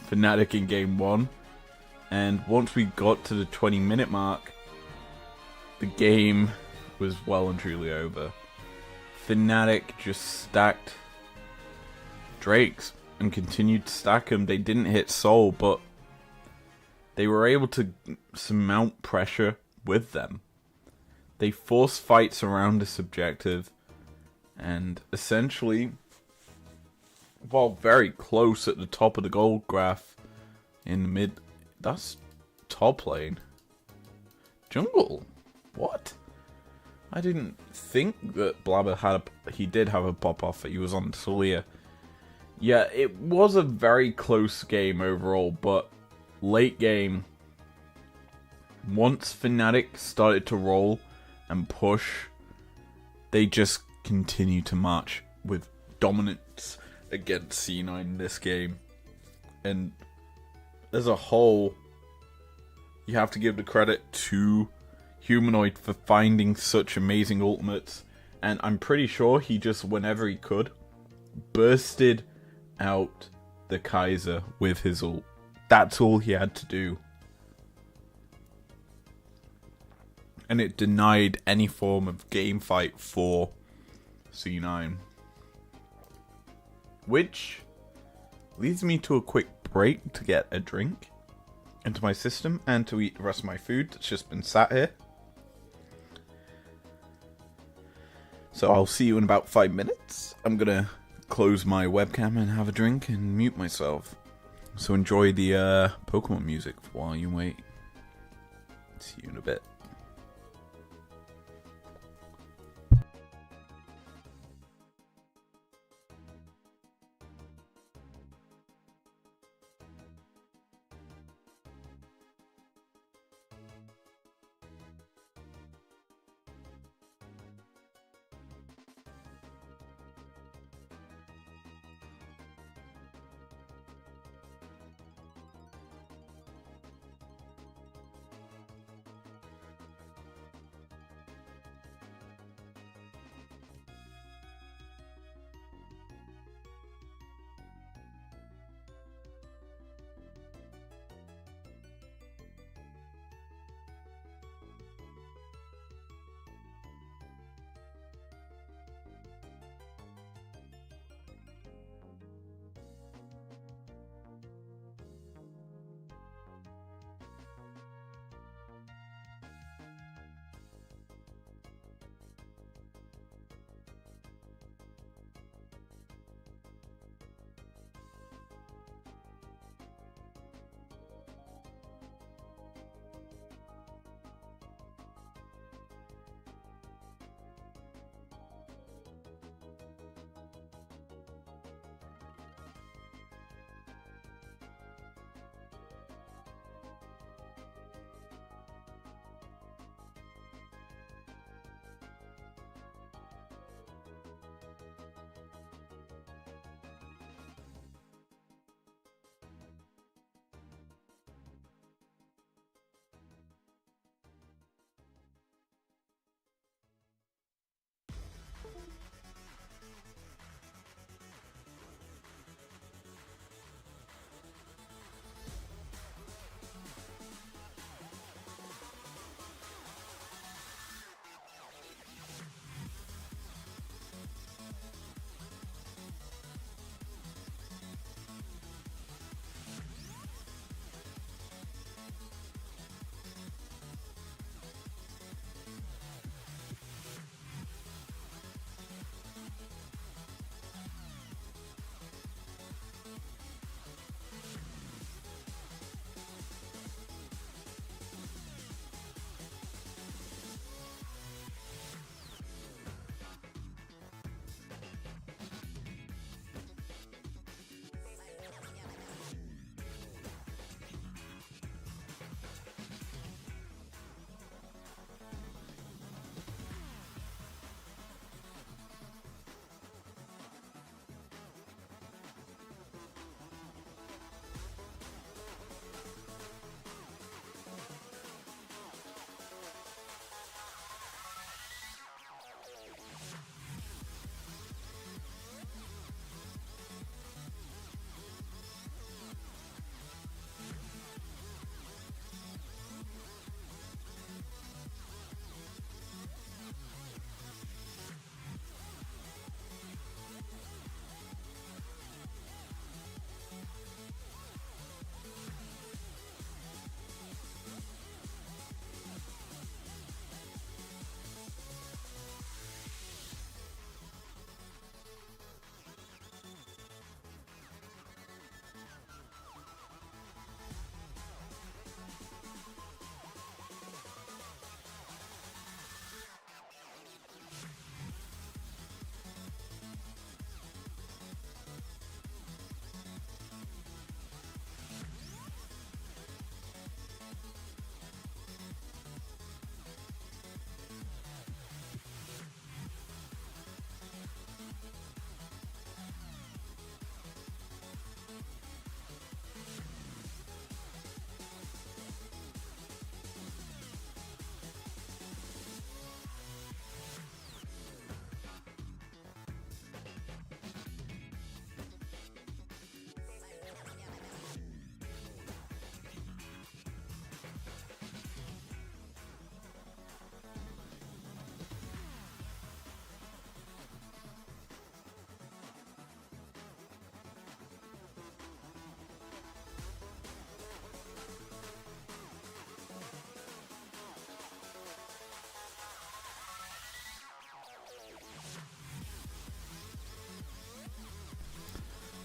Fnatic in game 1, and once we got to the 20-minute mark, the game was well and truly over. Fnatic just stacked Drakes and continued to stack them. They didn't hit Soul, but they were able to surmount pressure with them. They forced fights around this objective, and essentially, while very close at the top of the gold graph in the mid... That's top lane. Jungle? What? I didn't think that Blabber had he did have a pop-off that he was on Talia. Yeah, it was a very close game overall, but late game, once Fnatic started to roll and push, they just continued to march with dominance against C9 in this game. And as a whole, you have to give the credit to Humanoid for finding such amazing ultimates. And I'm pretty sure he just, whenever he could, bursted out the Kaiser with his ult. That's all he had to do. And it denied any form of game fight for C9. Which leads me to a quick break to get a drink into my system and to eat the rest of my food that's just been sat here. So I'll see you in about 5 minutes. I'm gonna close my webcam and have a drink and mute myself. So enjoy the Pokemon music while you wait. See you in a bit.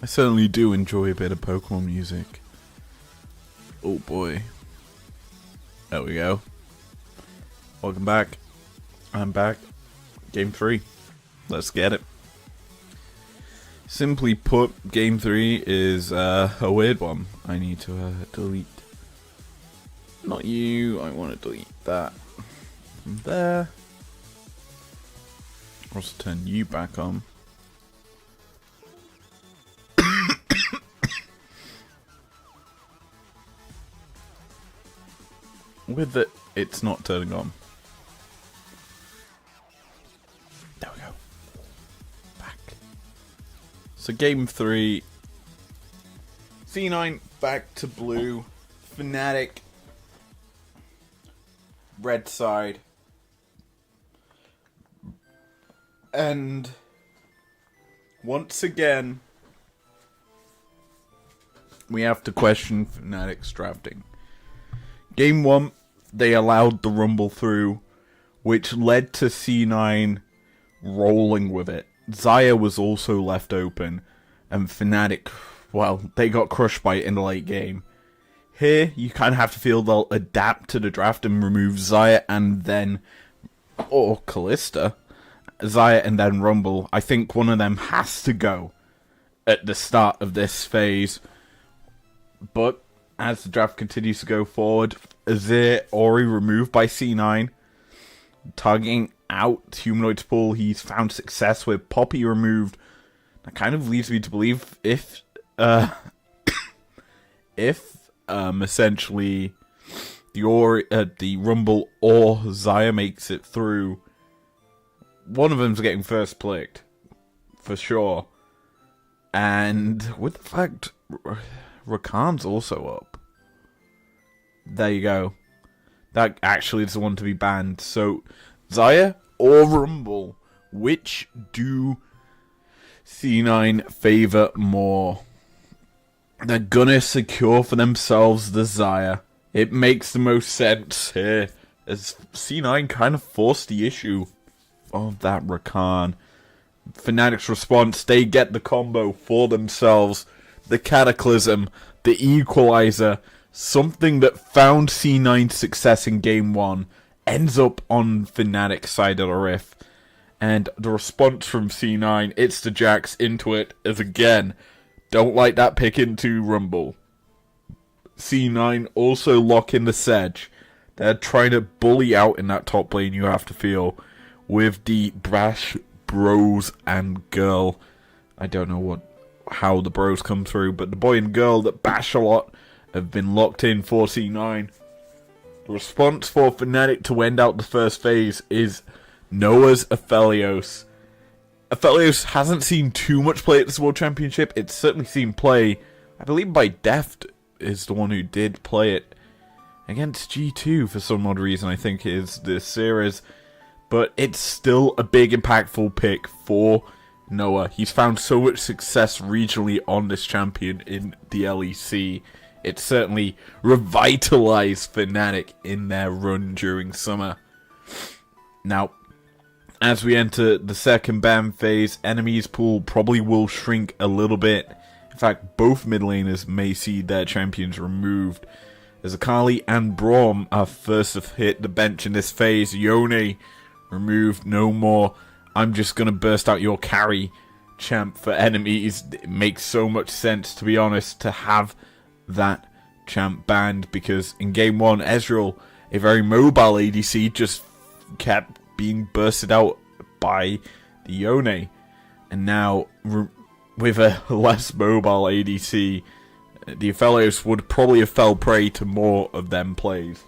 I certainly do enjoy a bit of Pokemon music. Oh boy. There we go. Welcome back. I'm back. Game 3. Let's get it. Simply put, Game 3 is a weird one. I need to delete. Not you. I want to delete that from there. Also turn you back on. With it, it's not turning on. There we go. Back. So game 3. C9 back to blue. Fnatic. Red side. And once again, we have to question Fnatic's drafting. Game 1, they allowed the rumble through, which led to C9 rolling with it. Xayah was also left open, and Fnatic, well, they got crushed by it in the late game. Here, you kind of have to feel they'll adapt to the draft and remove Xayah and then, or Kalista, Xayah and then rumble. I think one of them has to go at the start of this phase. But as the draft continues to go forward, Azir Ori removed by C9. Targeting out Humanoid's pool, he's found success with Poppy removed. That kind of leads me to believe if essentially the Rumble or Xayah makes it through, one of them's getting first picked, for sure. And with the fact Rakan's also up, there you go. That actually is the one to be banned. So, Xayah or Rumble, which do C9 favour more? They're gonna secure for themselves the Xayah. It makes the most sense here, as C9 kind of forced the issue of that Rakan. Fnatic's response, they get the combo for themselves. The Cataclysm, the Equalizer, something that found C9's success in Game 1, ends up on Fnatic's side of the riff. And the response from C9, it's the Jax into it, as again, don't like that pick into Rumble. C9 also lock in the Sedge. They're trying to bully out in that top lane, you have to feel, with the Brash bros and girl. I don't know how the bros come through, but the boy and girl that bash a lot have been locked in for C9. The response for Fnatic to end out the first phase is Noah's Aphelios. Aphelios hasn't seen too much play at this World Championship. It's certainly seen play, I believe by Deft is the one who did play it against G2 for some odd reason, I think is this series. But it's still a big impactful pick for Noah. He's found so much success regionally on this champion in the LEC. It certainly revitalized Fnatic in their run during summer. Now, as we enter the second ban phase, enemies pool probably will shrink a little bit. In fact, both mid laners may see their champions removed, as Akali and Braum are first to hit the bench in this phase. Yone removed, no more. I'm just going to burst out your carry champ for enemies. It makes so much sense, to be honest, to have that champ banned, because in game 1, Ezreal, a very mobile ADC, just kept being bursted out by the Yone. And now, with a less mobile ADC, the Aphelios would probably have fell prey to more of them plays.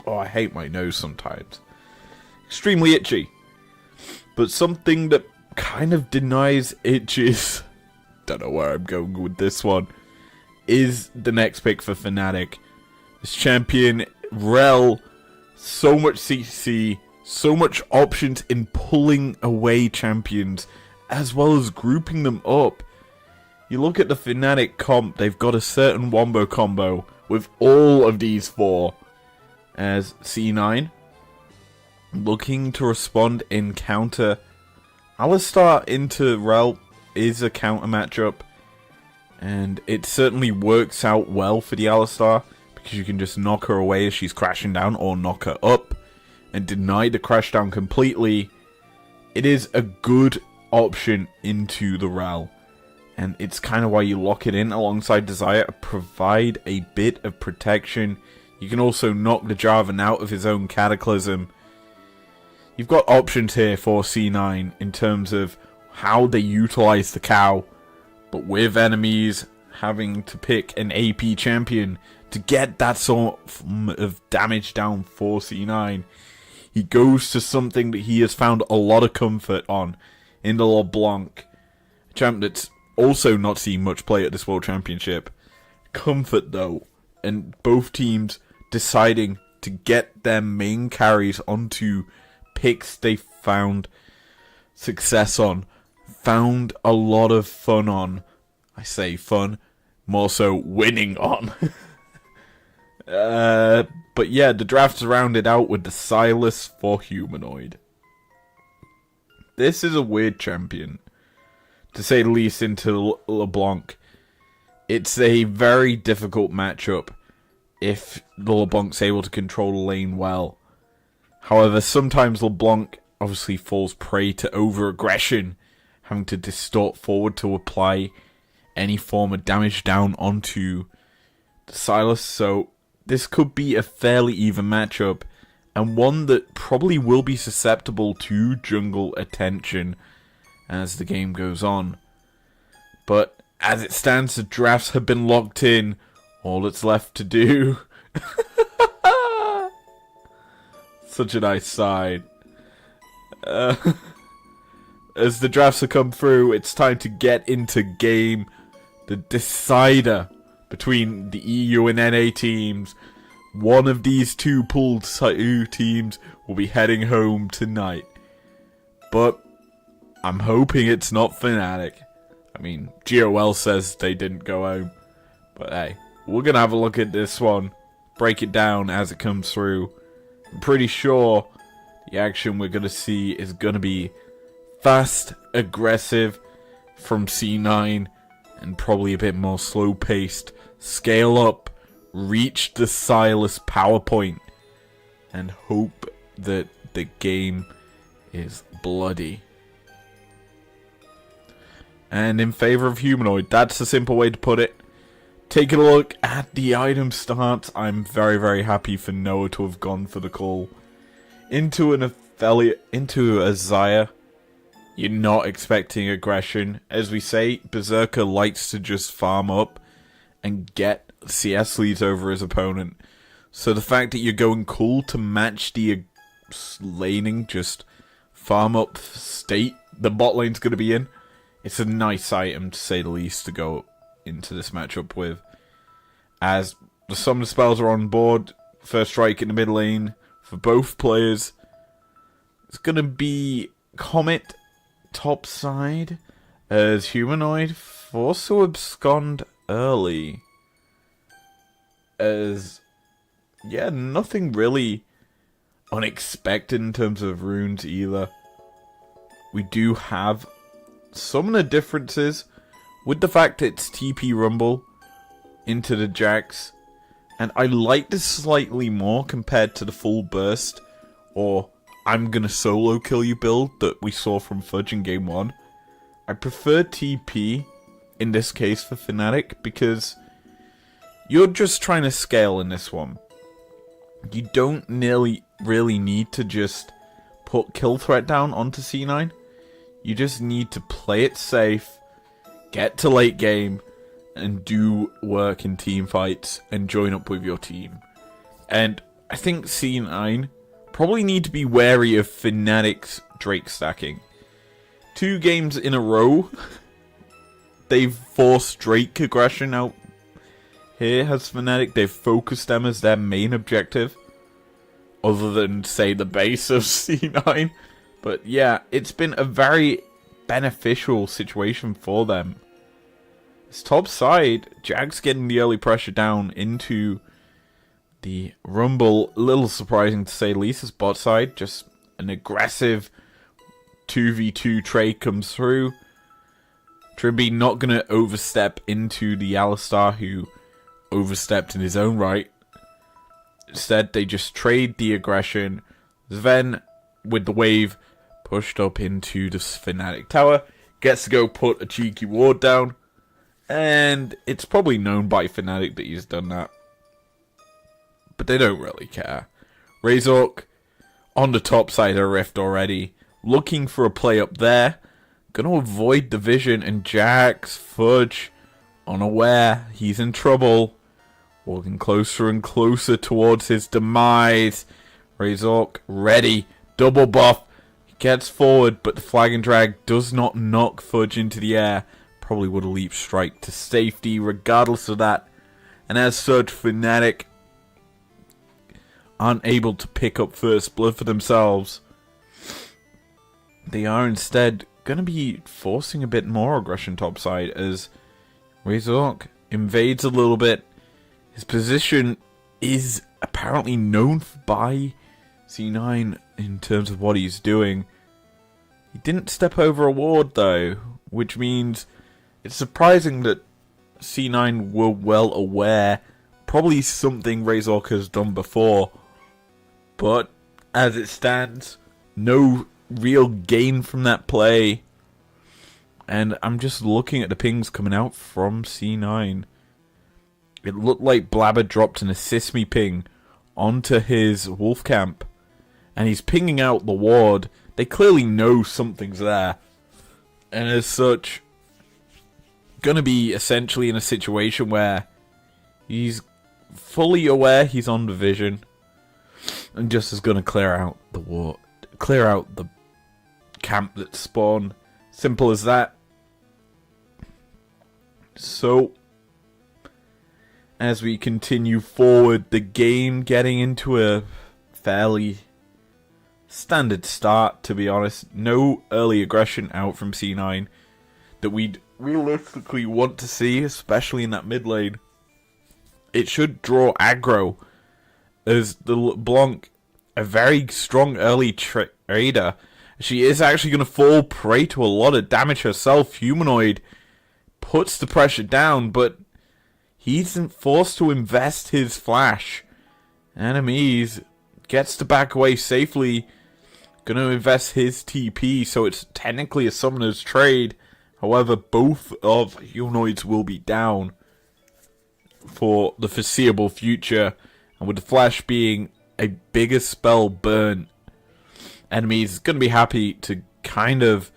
Oh, I hate my nose sometimes. Extremely itchy. But something that kind of denies itches, don't know where I'm going with this one, is the next pick for Fnatic. This champion, Rel, so much CC, so much options in pulling away champions, as well as grouping them up. You look at the Fnatic comp, they've got a certain wombo combo with all of these four. As C9 looking to respond in counter Alistar into Rel is a counter matchup, and it certainly works out well for the Alistar, because you can just knock her away as she's crashing down, or knock her up and deny the crash down completely. It is a good option into the Rel, and it's kind of why you lock it in alongside Desire to provide a bit of protection. You can also knock the Jarvan out of his own Cataclysm. You've got options here for C9 in terms of how they utilize the cow, but with enemies having to pick an AP champion to get that sort of damage down for C9, he goes to something that he has found a lot of comfort on in the LeBlanc, a champ that's also not seen much play at this World Championship. Comfort though, and both teams deciding to get their main carries onto picks they found success on, found a lot of fun on. I say fun, more so winning on. But yeah, the draft's rounded out with the Sylas for Humanoid. This is a weird champion, to say the least, into LeBlanc. It's a very difficult matchup if the LeBlanc's able to control the lane well. However, sometimes LeBlanc obviously falls prey to over-aggression, having to distort forward to apply any form of damage down onto the Sylas. So this could be a fairly even matchup, and one that probably will be susceptible to jungle attention as the game goes on. But as it stands, the drafts have been locked in. All that's left to do... Such a nice side. As the drafts have come through, it's time to get into game. The decider between the EU and NA teams. One of these two pooled teams will be heading home tonight. But I'm hoping it's not Fnatic. I mean, GOL says they didn't go home. But hey, we're going to have a look at this one. Break it down as it comes through. I'm pretty sure the action we're going to see is going to be fast, aggressive from C9, and probably a bit more slow-paced. Scale up, reach the Sylas power point, and hope that the game is bloody. And in favor of Humanoid, that's a simple way to put it. Taking a look at the item starts, I'm very, very happy for Noah to have gone for the call. Into an affiliate, into a Xayah, you're not expecting aggression. As we say, Berserker likes to just farm up and get CS leads over his opponent. So the fact that you're going cool to match the laning, just farm up state the bot lane's going to be in, it's a nice item to say the least to go into this matchup with, as the summon spells are on board. First strike in the mid lane for both players. It's gonna be Comet top side, as Humanoid forced to abscond early, as yeah, nothing really unexpected in terms of runes either. We do have some of the differences with the fact it's TP Rumble into the Jax, and I like this slightly more compared to the full burst or I'm gonna solo kill you build that we saw from Fudge in game 1. I prefer TP in this case for Fnatic because you're just trying to scale in this one. You don't really need to just put kill threat down onto C9. You just need to play it safe, get to late game, and do work in team fights and join up with your team. And I think C9 probably need to be wary of Fnatic's Drake stacking. 2 games in a row, they've forced Drake aggression out. Here has Fnatic, they've focused them as their main objective, other than, say, the base of C9. But yeah, it's been a very beneficial situation for them. This top side, Jag's getting the early pressure down into the Rumble. A little surprising to say the least. This bot side, just an aggressive 2v2 trade comes through. Tribby not going to overstep into the Alistar, who overstepped in his own right. Instead, they just trade the aggression. Sven, with the wave, pushed up into the Fnatic tower. Gets to go put a cheeky ward down. And it's probably known by Fnatic that he's done that. But they don't really care. Razork on the top side of Rift already. Looking for a play up there. Gonna avoid the vision, and Jax, Fudge, unaware. He's in trouble. Walking closer and closer towards his demise. Razork ready. Double buff. He gets forward, but the flag and drag does not knock Fudge into the air. Probably would have leap strike to safety regardless of that. And as such, Fnatic aren't able to pick up first blood for themselves. They are instead going to be forcing a bit more aggression topside as Razork invades a little bit. His position is apparently known by C9 in terms of what he's doing. He didn't step over a ward though, which means it's surprising that C9 were well aware. Probably something Razork has done before. But as it stands, no real gain from that play. And I'm just looking at the pings coming out from C9. It looked like Blabber dropped an assist me ping onto his wolf camp. And he's pinging out the ward. They clearly know something's there. And as such, gonna be essentially in a situation where he's fully aware he's on the vision. And just is gonna clear out the ward. Clear out the camp that spawned. Simple as that. So, as we continue forward, the game getting into a fairly standard start, to be honest. No early aggression out from C9 that we'd realistically want to see, especially in that mid lane. It should draw aggro, as the Blanc, a very strong early trader. She is actually going to fall prey to a lot of damage herself. Humanoid puts the pressure down, but he's forced to invest his flash. Enemies gets to back away safely. Going to invest his TP, so it's technically a summoner's trade. However, both of humanoids will be down for the foreseeable future. And with the flash being a bigger spell burn, enemies going to be happy to kind of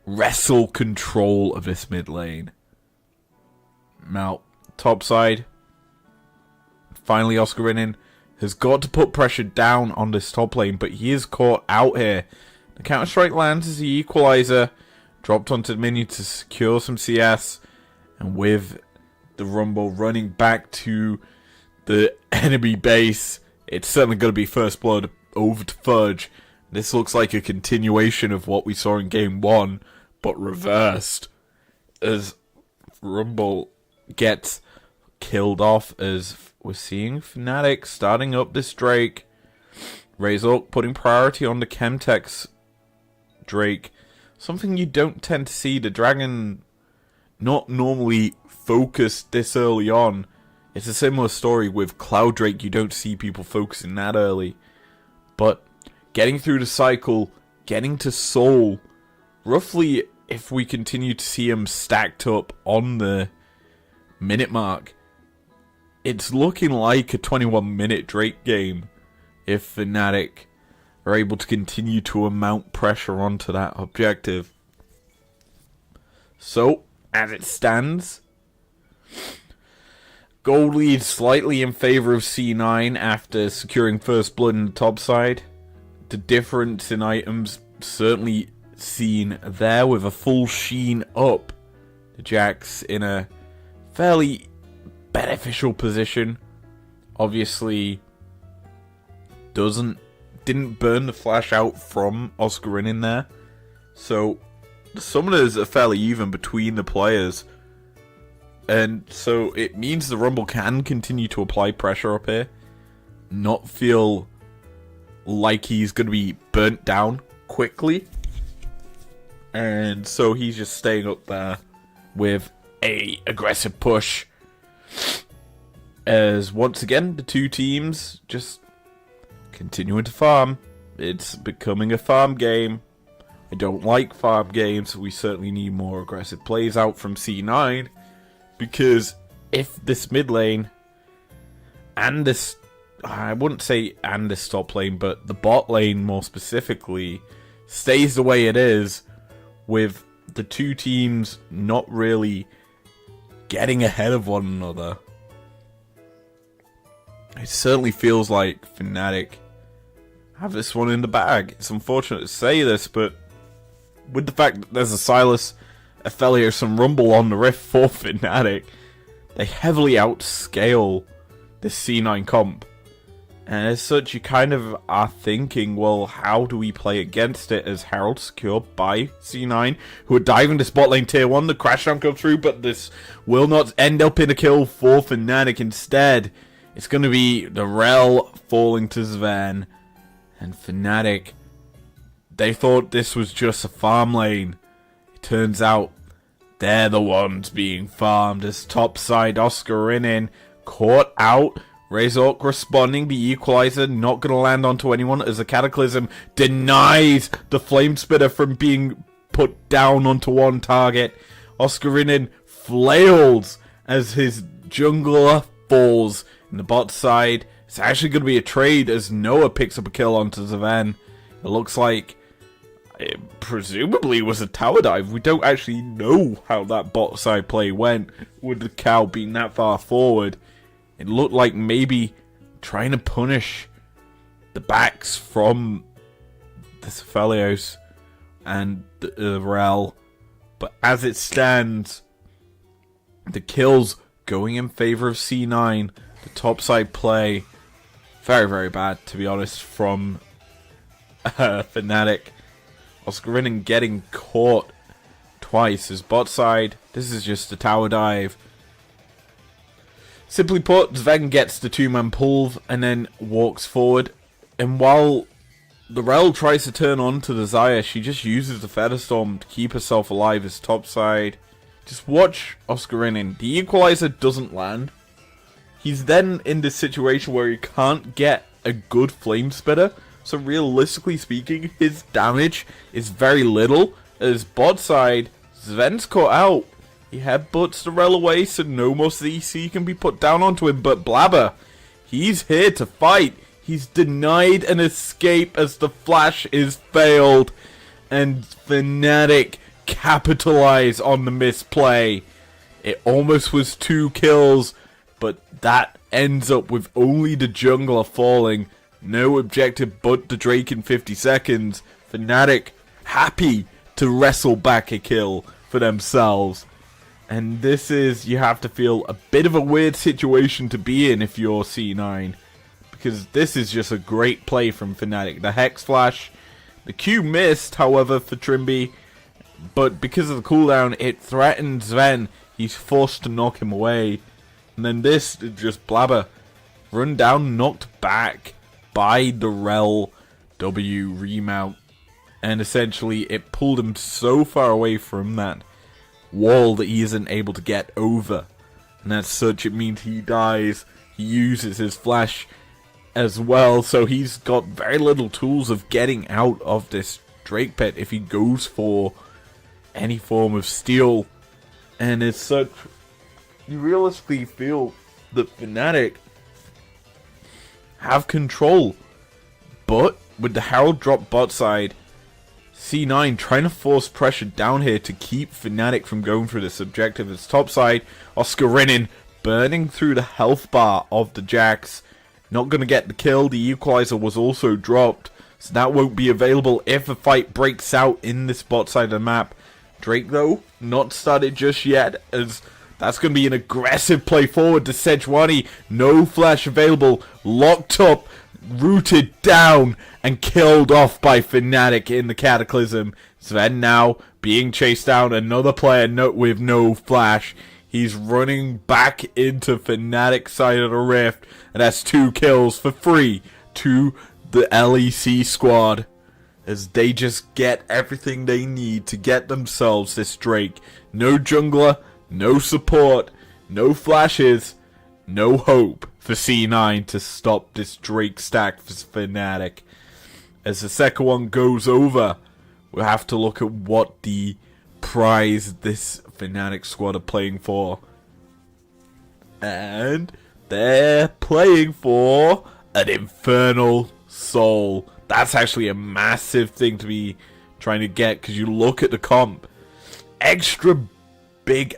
wrestle control of this mid lane. Now, top side, finally Oscarinin has got to put pressure down on this top lane, but he is caught out here. The counter-strike lands as the equalizer, dropped onto the minion to secure some CS, and with the Rumble running back to the enemy base, it's certainly going to be first blood over to Fudge. This looks like a continuation of what we saw in game 1, but reversed, as Rumble gets killed off, as we're seeing Fnatic starting up this Drake. Razork putting priority on the Chemtex Drake. Something you don't tend to see. The Dragon not normally focused this early on. It's a similar story with Cloud Drake. You don't see people focusing that early. But getting through the cycle, getting to Soul, roughly if we continue to see him stacked up on the minute mark, it's looking like a 21-minute Drake game if Fnatic are able to continue to mount pressure onto that objective. So, as it stands, gold leads slightly in favor of C9 after securing first blood in the top side. The difference in items certainly seen there with a full sheen up. The Jax in a fairly beneficial position. Obviously, didn't burn the flash out from Oscarin in there. So, the summoners are fairly even between the players. And so, it means the Rumble can continue to apply pressure up here. Not feel like he's going to be burnt down quickly. And so he's just staying up there with a aggressive push. As once again, the two teams just continuing to farm. It's becoming a farm game. I don't like farm games. We certainly need more aggressive plays out from C9. Because if this mid lane and this, I wouldn't say and this top lane, but the bot lane more specifically, stays the way it is, with the two teams not really getting ahead of one another, it certainly feels like Fnatic have this one in the bag. It's unfortunate to say this, but with the fact that there's a Sylas, Aphelios, some Rumble on the Rift for Fnatic, they heavily outscale this C9 comp. And as such, you kind of are thinking, well, how do we play against it as Herald secured by C9, who are diving to spot lane tier 1, the crash down come through, but this will not end up in a kill for Fnatic. Instead, it's going to be the Rel falling to Sven, and Fnatic, they thought this was just a farm lane. It turns out, they're the ones being farmed as topside Oscar in, caught out. Razork responding, the equalizer not going to land onto anyone as a Cataclysm denies the Flame Spitter from being put down onto one target. Oscarinin flails as his jungler falls. In the bot side, it's actually going to be a trade as Noah picks up a kill onto Zavan. It looks like it presumably was a tower dive. We don't actually know how that bot side play went with the cow being that far forward. It looked like maybe trying to punish the backs from the Aphelios and the Rel. But as it stands, the kills going in favor of C9. The topside play, very, very bad, to be honest, from Fnatic. Oscarinin getting caught twice. As bot side, this is just a tower dive. Simply put, Sven gets the two-man pull and then walks forward. And while the Rel tries to turn on to the Xayah, she just uses the Featherstorm to keep herself alive as topside. Just watch Oscarinin. The equalizer doesn't land. He's then in this situation where he can't get a good Flame Spitter. So realistically speaking, his damage is very little. As bot side, Sven's caught out. He headbutts the Rel away so no more CC can be put down onto him. But Blabber, he's here to fight. He's denied an escape as the flash is failed. And Fnatic capitalize on the misplay. It almost was 2 kills, but that ends up with only the jungler falling. No objective but the Drake in 50 seconds. Fnatic happy to wrestle back a kill for themselves. And this is, you have to feel, a bit of a weird situation to be in if you're C9. Because this is just a great play from Fnatic. The Hex Flash, the Q missed, however, for Trimby. But because of the cooldown, it threatened Sven. He's forced to knock him away. And then this is just Blabber. Run down, knocked back by the Rel W remount. And essentially, it pulled him so far away from that wall that he isn't able to get over. And as such, it means he dies. He uses his flash as well. So he's got very little tools of getting out of this Drake pit if he goes for any form of steal. And as such, you realistically feel that Fnatic have control. But with the Herald drop bot side, C9 trying to force pressure down here to keep Fnatic from going for this objective. As topside, Oscarinin burning through the health bar of the Jax. Not going to get the kill. The equalizer was also dropped, so that won't be available if a fight breaks out in this bot side of the map. Drake, though, not started just yet, as that's going to be an aggressive play forward to Sejuani. No flash available. Locked up, rooted down, and killed off by Fnatic in the Cataclysm. Sven now being chased down. Another player with no flash. He's running back into Fnatic side of the Rift. And that's 2 kills for free to the LEC squad. as they just get everything they need to get themselves this Drake. No jungler, no support, no flashes, no hope for C9 to stop this Drake stack for Fnatic. As the second one goes over, we'll have to look at what the prize this Fnatic squad are playing for. And they're playing for an Infernal Soul. That's actually a massive thing to be trying to get, because you look at the comp. Extra big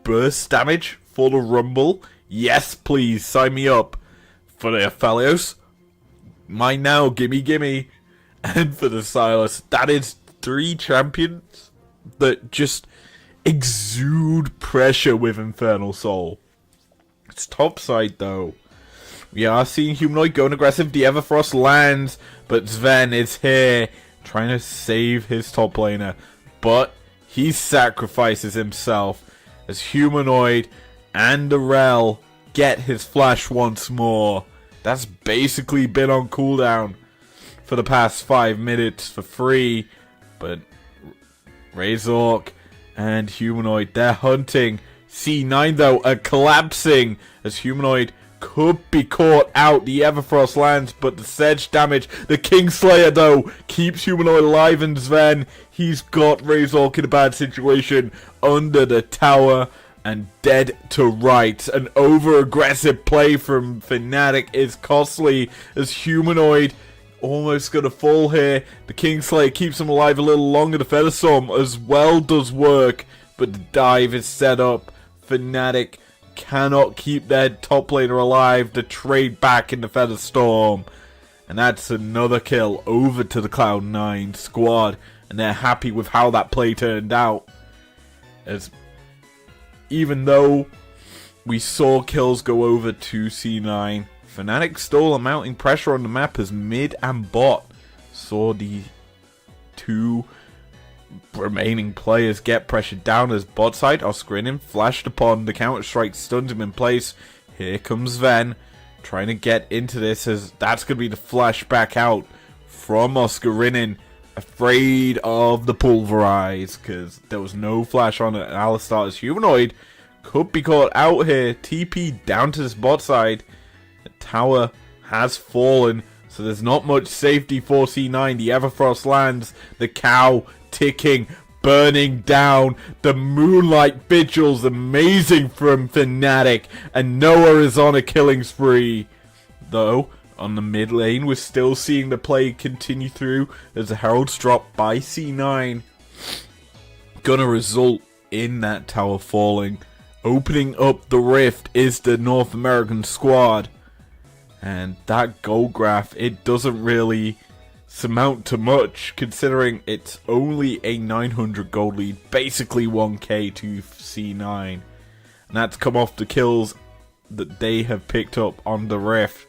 burst damage for the Rumble. Yes, please, sign me up. For the Aphelios, mine now, gimme. And for the Silas, that is 3 champions that just exude pressure with Infernal Soul. It's topside though. We are seeing Humanoid going aggressive. The Everfrost lands, but Sven is here trying to save his top laner. But he sacrifices himself as Humanoid and Darrell get his flash once more. That's basically been on cooldown for the past 5 minutes for free. But Razork and Humanoid, they're hunting. C9 though are collapsing as Humanoid could be caught out. The Everfrost lands, but the Sedge damage. The Kingslayer though keeps Humanoid alive, and Sven, he's got Razork in a bad situation under the tower and dead to rights. An over-aggressive play from Fnatic is costly as Humanoid almost gonna fall here. The Kingslayer keeps him alive a little longer. The Featherstorm as well does work, but the dive is set up. Fnatic cannot keep their top laner alive to trade back in the Featherstorm. And that's another kill over to the Cloud9 squad. And they're happy with how that play turned out. As even though we saw kills go over to C9, Fnatic still are mounting pressure on the map as mid and bot saw the 2 remaining players get pressured down as bot side. Oscarinin flashed upon, the counter strike stuns him in place. Here comes Sven trying to get into this, as that's going to be the flash back out from Oscarinin, afraid of the pulverize because there was no flash on it. Alistar's Humanoid could be caught out here. TP down to this bot side. The tower has fallen, so there's not much safety for C9. The Everfrost lands, the cow ticking, burning down. The Moonlight Vigil's amazing from Fnatic, and Noah is on a killing spree. Though, on the mid lane, we're still seeing the play continue through as the Herald's drop by C9. Gonna result in that tower falling. Opening up the rift is the North American squad. And that gold graph, it doesn't really surmount to much, considering it's only a 900 gold lead, basically 1k to C9. And that's come off the kills that they have picked up on the rift.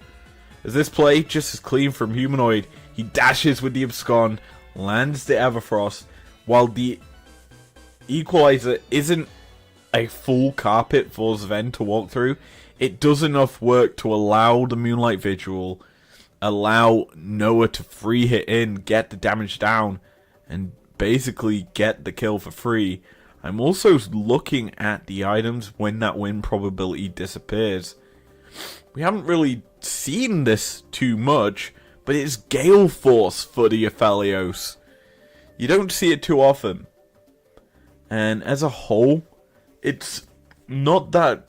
As this play just as clean from Humanoid, he dashes with the Abscon, lands the Everfrost, while the Equalizer isn't a full carpet for Sven to walk through. It does enough work to allow the Moonlight Vigil, allow Noah to free hit in, get the damage down, and basically get the kill for free. I'm also looking at the items when that win probability disappears. We haven't really seen this too much, but it's Gale Force for the Aphelios. You don't see it too often. And as a whole, it's not that...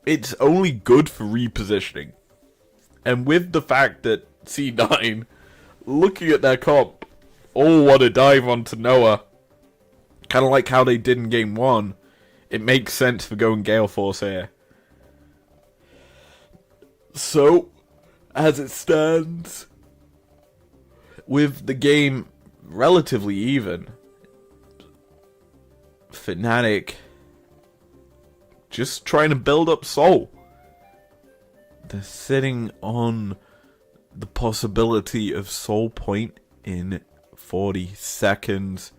It's only good for repositioning. And with the fact that C9, looking at their comp, all want to dive onto Noah, kind of like how they did in Game 1, it makes sense for going Gale Force here. So, as it stands, with the game relatively even, Fnatic just trying to build up soul. They're sitting on the possibility of soul point in 40 seconds.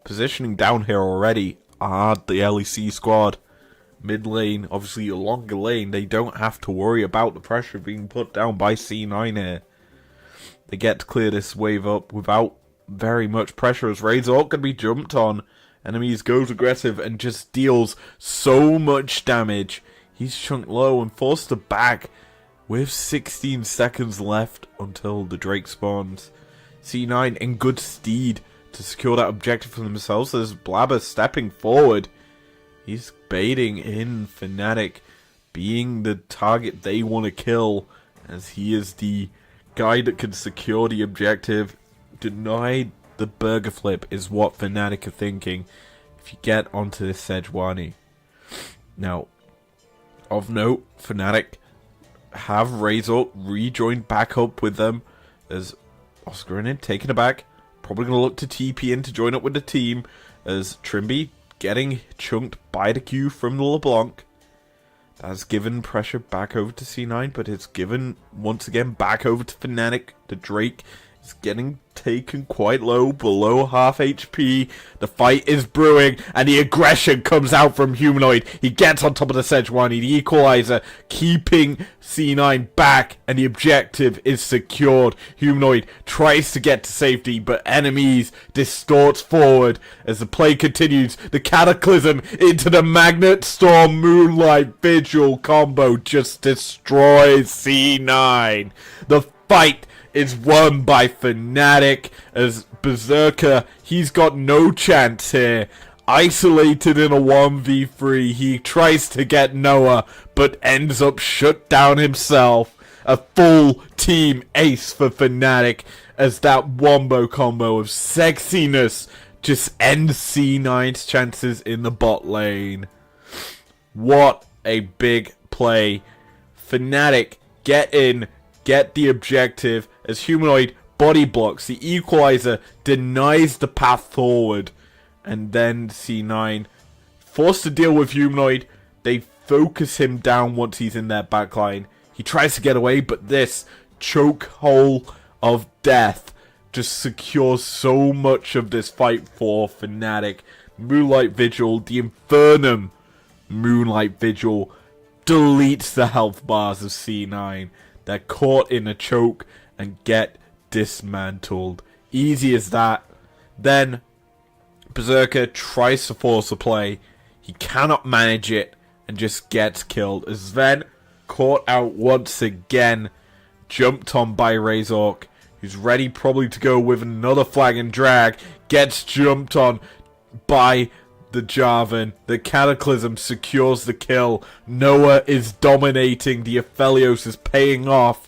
Positioning down here already are the LEC squad. Mid lane, obviously a longer lane, they don't have to worry about the pressure being put down by C9 here. They get to clear this wave up without very much pressure as Razor can be jumped on. Enemies goes aggressive and just deals so much damage. He's chunked low and forced to back with 16 seconds left until the Drake spawns. C9 in good stead to secure that objective for themselves. There's Blabber stepping forward. He's baiting in Fnatic, being the target they want to kill, as he is the guy that can secure the objective. Denied the burger flip is what Fnatic are thinking if you get onto this Sejuani. Now, of note, Fnatic have Razor rejoined back up with them as Oscarin taken aback. Probably going to look to TP in to join up with the team as Trimby getting chunked by the Q from the LeBlanc. That's given pressure back over to C9, but it's given once again back over to Fnatic. The Drake is getting taken quite low, below half HP. The fight is brewing, and the aggression comes out from Humanoid. He gets on top of the Sejuani, the equalizer, keeping C9 back, and the objective is secured. Humanoid tries to get to safety, but enemies distorts forward as the play continues. The Cataclysm into the Magnet Storm Moonlight Vigil combo just destroys C9. The fight is won by Fnatic as Berserker, he's got no chance here. Isolated in a 1v3, he tries to get Noah, but ends up shut down himself. A full team ace for Fnatic as that wombo combo of sexiness just ends C9's chances in the bot lane. What a big play. Fnatic get in, get the objective as Humanoid body blocks. The equalizer denies the path forward. And then C9 forced to deal with Humanoid. They focus him down once he's in their backline. He tries to get away, but this chokehold of death just secures so much of this fight for Fnatic. Moonlight Vigil, the Infernum Moonlight Vigil, deletes the health bars of C9. They're caught in a choke and get dismantled. Easy as that. Then Berserker tries to force a play. He cannot manage it and just gets killed. As Sven, caught out once again, jumped on by Razork, who's ready probably to go with another flag and drag, gets jumped on by the Jarvan. The Cataclysm secures the kill. Noah is dominating. The Aphelios is paying off.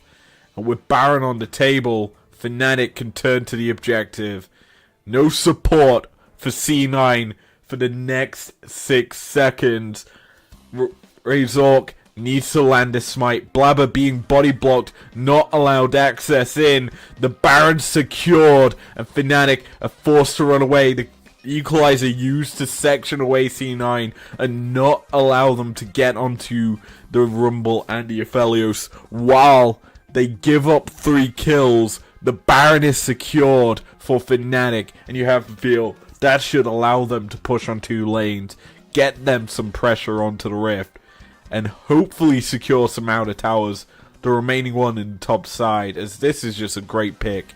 And with Baron on the table, Fnatic can turn to the objective. No support for C9 for the next 6 seconds. Razork needs to land a smite. Blabber being body blocked, not allowed access in. The Baron secured, and Fnatic are forced to run away. The equalizer used to section away C9 and not allow them to get onto the Rumble and the Aphelios. While they give up 3 kills, the Baron is secured for Fnatic, and you have to feel that should allow them to push on 2 lanes, get them some pressure onto the Rift, and hopefully secure some outer towers, the remaining one in the top side, as this is just a great pick.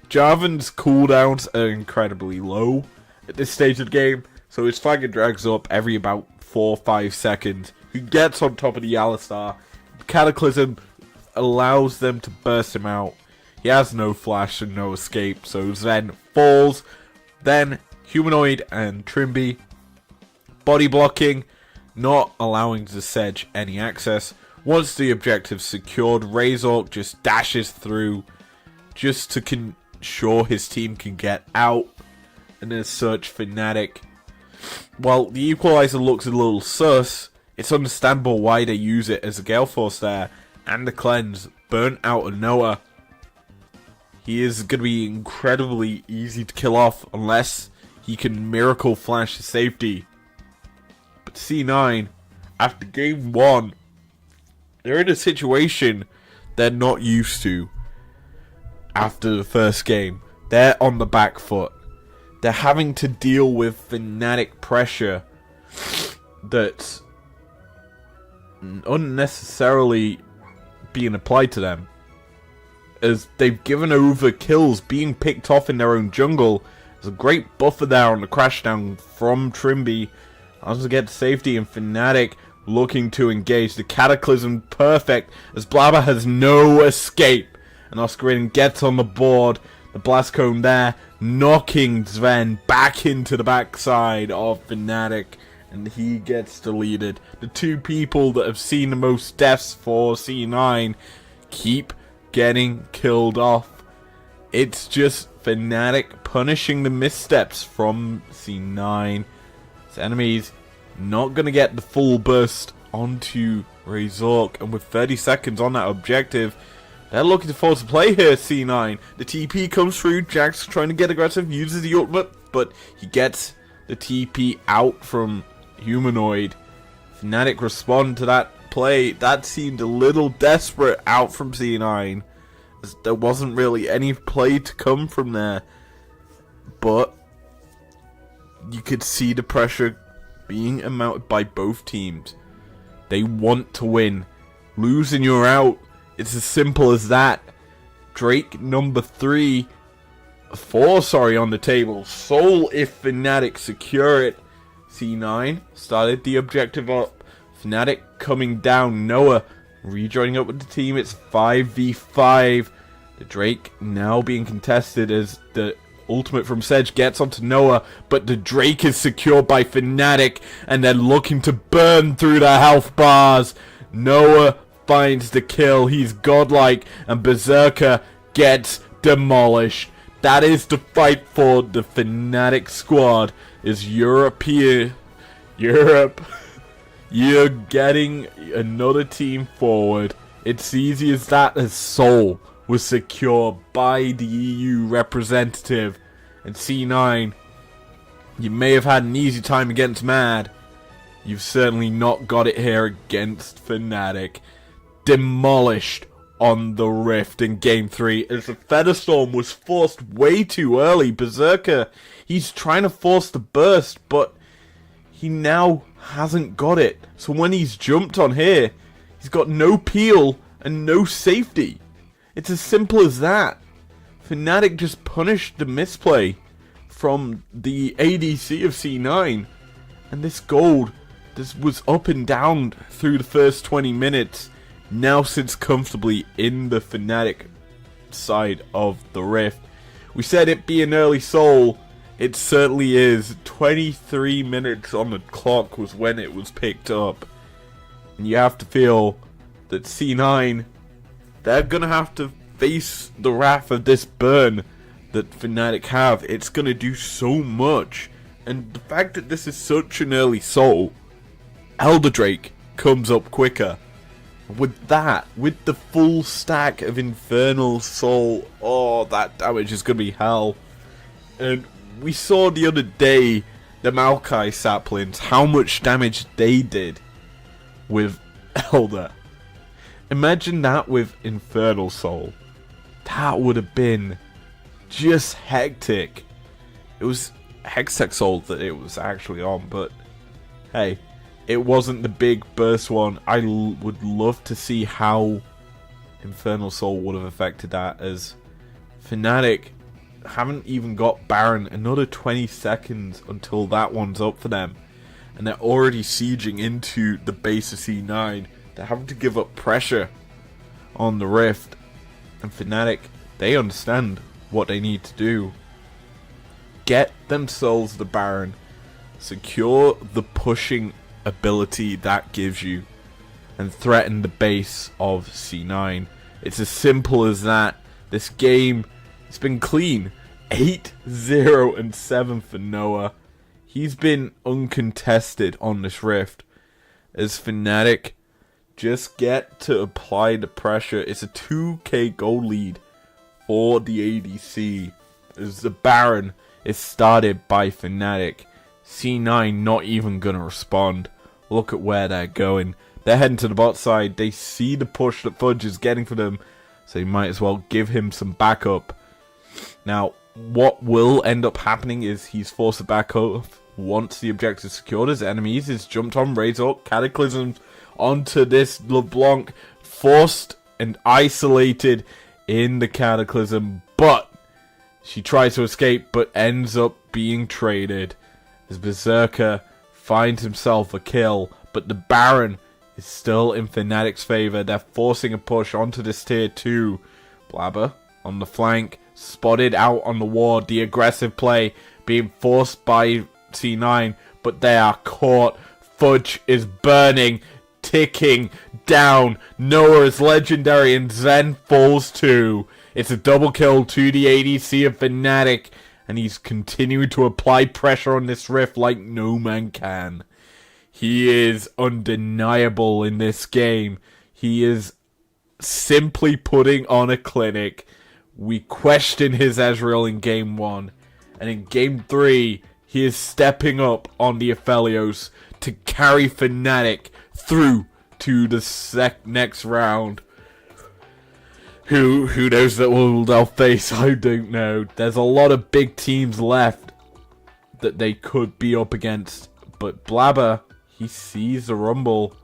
Jarvan's cooldowns are incredibly low at this stage of the game, so his flag and drags up every about 4 or 5 seconds. He gets on top of the Alistar. Cataclysm allows them to burst him out. He has no flash and no escape, so Zen falls. Then Humanoid and Trimby body blocking, not allowing the Sedge any access. Once the objective's secured, Razork just dashes through just to ensure his team can get out. And as such, Fnatic, while the equalizer looks a little sus, it's understandable why they use it as a Gale Force there. And the cleanse, burnt out of Noah. He is going to be incredibly easy to kill off unless he can miracle flash to safety. But C9, after game 1, they're in a situation they're not used to after the first game. They're on the back foot. They're having to deal with Fnatic pressure that's unnecessarily being applied to them. as they've given over kills being picked off in their own jungle. There's a great buffer there on the crash down from Trimby. As to get to safety, and Fnatic looking to engage. The Cataclysm perfect, as Blabber has no escape. And Oscarin gets on the board. The Blast Cone there, knocking Sven back into the backside of Fnatic. And he gets deleted. The two people that have seen the most deaths for C9 keep getting killed off. It's just Fnatic punishing the missteps from C9. His enemies not going to get the full burst onto Razork. And with 30 seconds on that objective, they're looking to force a play here, C9. The TP comes through. Jax trying to get aggressive, uses the ultimate, but he gets the TP out from Humanoid. Fnatic respond to that play. That seemed a little desperate out from C9. As there wasn't really any play to come from there. But you could see the pressure being mounted by both teams. They want to win. Lose and you're out. It's as simple as that. Drake number 4 on the table. Soul if Fnatic secure it. C9 started the objective up. Fnatic coming down. Noah rejoining up with the team. It's 5v5. The Drake now being contested as the ultimate from Sedge gets onto Noah, but the Drake is secured by Fnatic, and they're looking to burn through the health bars. Noah finds the kill. He's godlike, and Berserker gets demolished. That is the fight for the Fnatic squad. Is Europe. You're getting another team forward. It's easy as that, as Soul was secured by the EU representative. And C9, you may have had an easy time against Mad. You've certainly not got it here against Fnatic. Demolished on the Rift in Game 3 as the Featherstorm was forced way too early. Berserker, he's trying to force the burst, but he now hasn't got it. So when he's jumped on here, he's got no peel and no safety. It's as simple as that. Fnatic just punished the misplay from the ADC of C9. And this gold, this was up and down through the first 20 minutes. Now sits comfortably in the Fnatic side of the Rift. We said it be an early Soul. It certainly is. 23 minutes on the clock was when it was picked up. And you have to feel that C9, they're going to have to face the wrath of this burn that Fnatic have. It's going to do so much. And the fact that this is such an early Soul, Elder Drake comes up quicker. With that, with the full stack of Infernal Soul, oh, that damage is going to be hell. And we saw the other day the Maokai saplings, how much damage they did with Elder. Imagine that with Infernal Soul. That would have been just hectic. It was Hextech Soul that it was actually on, but hey, it wasn't the big burst one. I would love to see how Infernal Soul would have affected that, as Fnatic haven't even got Baron. Another 20 seconds until that one's up for them. And they're already sieging into the base of C9. They're having to give up pressure on the Rift. And Fnatic, they understand what they need to do. Get themselves the Baron. Secure the pushing ability that gives you. And threaten the base of C9. It's as simple as that. This game, it's been clean. 8-0-7 for Noah. He's been uncontested on this Rift. As Fnatic just get to apply the pressure. It's a 2k gold lead for the ADC. As the Baron is started by Fnatic. C9 not even going to respond. Look at where they're going. They're heading to the bot side. They see the push that Fudge is getting for them. So you might as well give him some backup. Now, what will end up happening is he's forced to back up once the objective is secured. His enemies is jumped on Razor, Cataclysm onto this LeBlanc, forced and isolated in the Cataclysm, but she tries to escape, but ends up being traded as Berserker finds himself a kill, but the Baron is still in Fnatic's favor. They're forcing a push onto this tier 2. Blabber on the flank, spotted out on the ward. The aggressive play being forced by C9, but they are caught. Fudge is burning, ticking down. Noah is legendary, and Zen falls too. It's a double kill to the ADC of Fnatic, and he's continuing to apply pressure on this Rift like no man can. He is undeniable in this game. He is simply putting on a clinic. We question his Ezreal in Game 1, and in Game 3, he is stepping up on the Aphelios to carry Fnatic through to the next round. Who knows that they'll face? I don't know. There's a lot of big teams left that they could be up against, but Blabber, he sees the Rumble.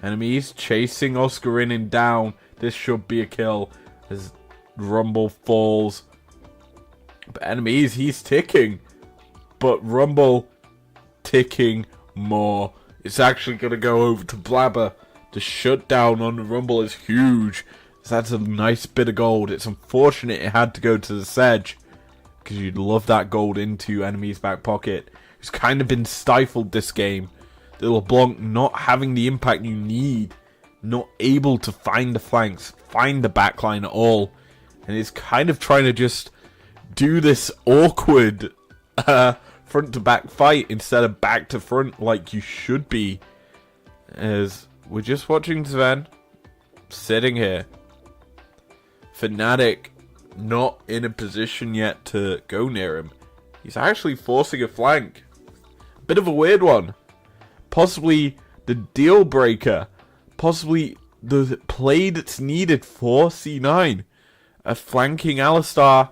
Enemies chasing Oscarinin down. This should be a kill as Rumble falls. But enemies, he's ticking. But Rumble ticking more. It's actually going to go over to Blabber. The shutdown on the Rumble is huge. So that's a nice bit of gold. It's unfortunate it had to go to the Sedge, because you'd love that gold into enemy's back pocket. Who's kind of been stifled this game. The LeBlanc not having the impact you need. Not able to find the flanks, find the backline at all. And it's kind of trying to just do this awkward front to back fight instead of back to front like you should be. As we're just watching Sven sitting here. Fnatic not in a position yet to go near him. He's actually forcing a flank. Bit of a weird one. Possibly the deal breaker. Possibly the play that's needed for C9. A flanking Alistar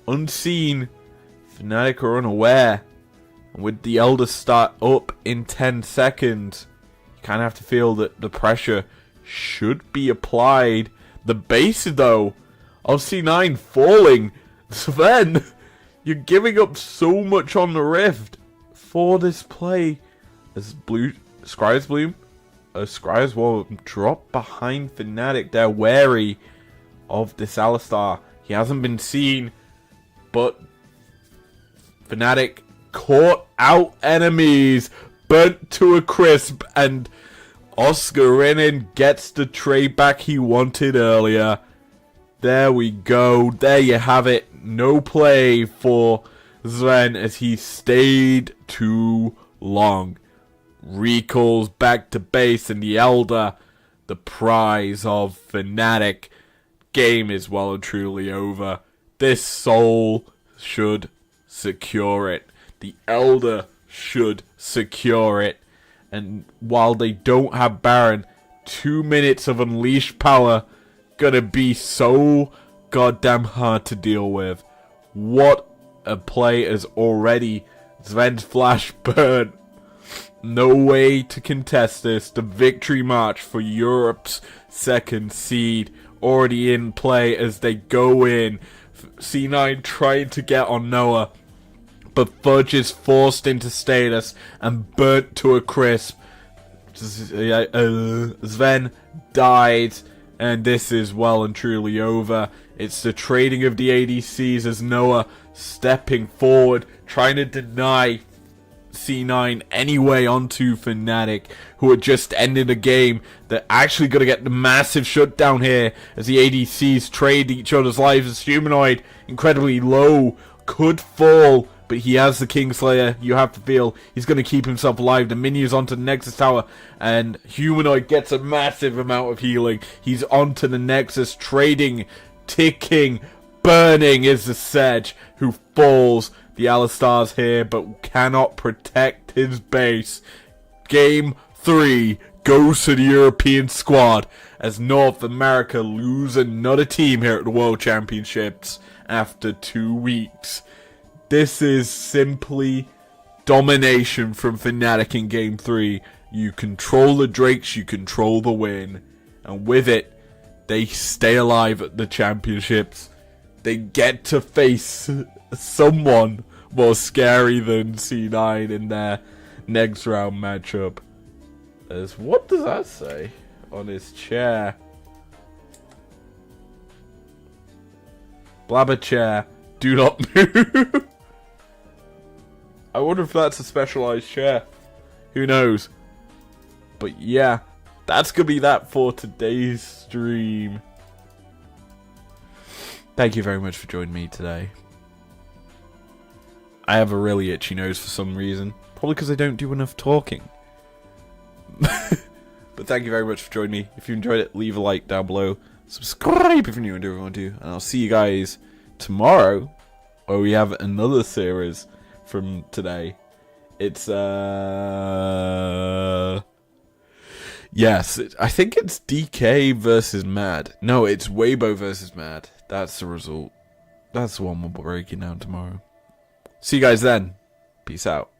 unseen. Fnatic are unaware. And with the Elder start up in 10 seconds, you kind of have to feel that the pressure should be applied. The base, though, of C9 falling. Sven, you're giving up so much on the Rift for this play. As Scry's Bloom, Scry's will drop behind Fnatic. They're wary of this Alistar. He hasn't been seen, but Fnatic caught out enemies, burnt to a crisp, and Oscarinin gets the trade back he wanted earlier. There we go. There you have it. No play for Sven as he stayed too long. Recalls back to base, and the Elder, the prize of Fnatic. Game is well and truly over. This soul should secure it. The Elder should secure it. And while they don't have Baron, 2 minutes of unleashed power gonna be so goddamn hard to deal with. What a play is already. Sven's flash burn. No way to contest this. The victory march for Europe's second seed already in play as they go in. C9 trying to get on Noah, but Fudge is forced into status and burnt to a crisp. Sven died, and this is well and truly over. It's the trading of the ADCs as Noah stepping forward, trying to deny C9 anyway onto Fnatic, who are just ending a game. They're actually going to get the massive shutdown here as the ADCs trade each other's lives. As Humanoid, incredibly low, could fall, but he has the Kingslayer. You have to feel he's going to keep himself alive. The minions onto the Nexus Tower, and Humanoid gets a massive amount of healing. He's onto the Nexus, trading, ticking, burning is the Sedge, who falls. The Alistar's here, but cannot protect his base. Game 3 goes to the European squad as North America lose another team here at the World Championships after 2 weeks. This is simply domination from Fnatic in Game 3. You control the Drakes, you control the win. And with it, They stay alive at the championships. They get to face someone more scary than C9 in their next round matchup. What does that say on his chair? Blabber chair, do not move. I wonder if that's a specialized chair. Who knows? But yeah, that's gonna be that for today's stream. Thank you very much for joining me today. I have a really itchy nose for some reason. Probably because I don't do enough talking. But thank you very much for joining me. If you enjoyed it, leave a like down below. Subscribe if you're new and do what you want to. And I'll see you guys tomorrow, where we have another series from today. It's yes, I think it's DK versus Mad. No, it's Weibo versus Mad. That's the result. That's the one we're breaking down tomorrow. See you guys then. Peace out.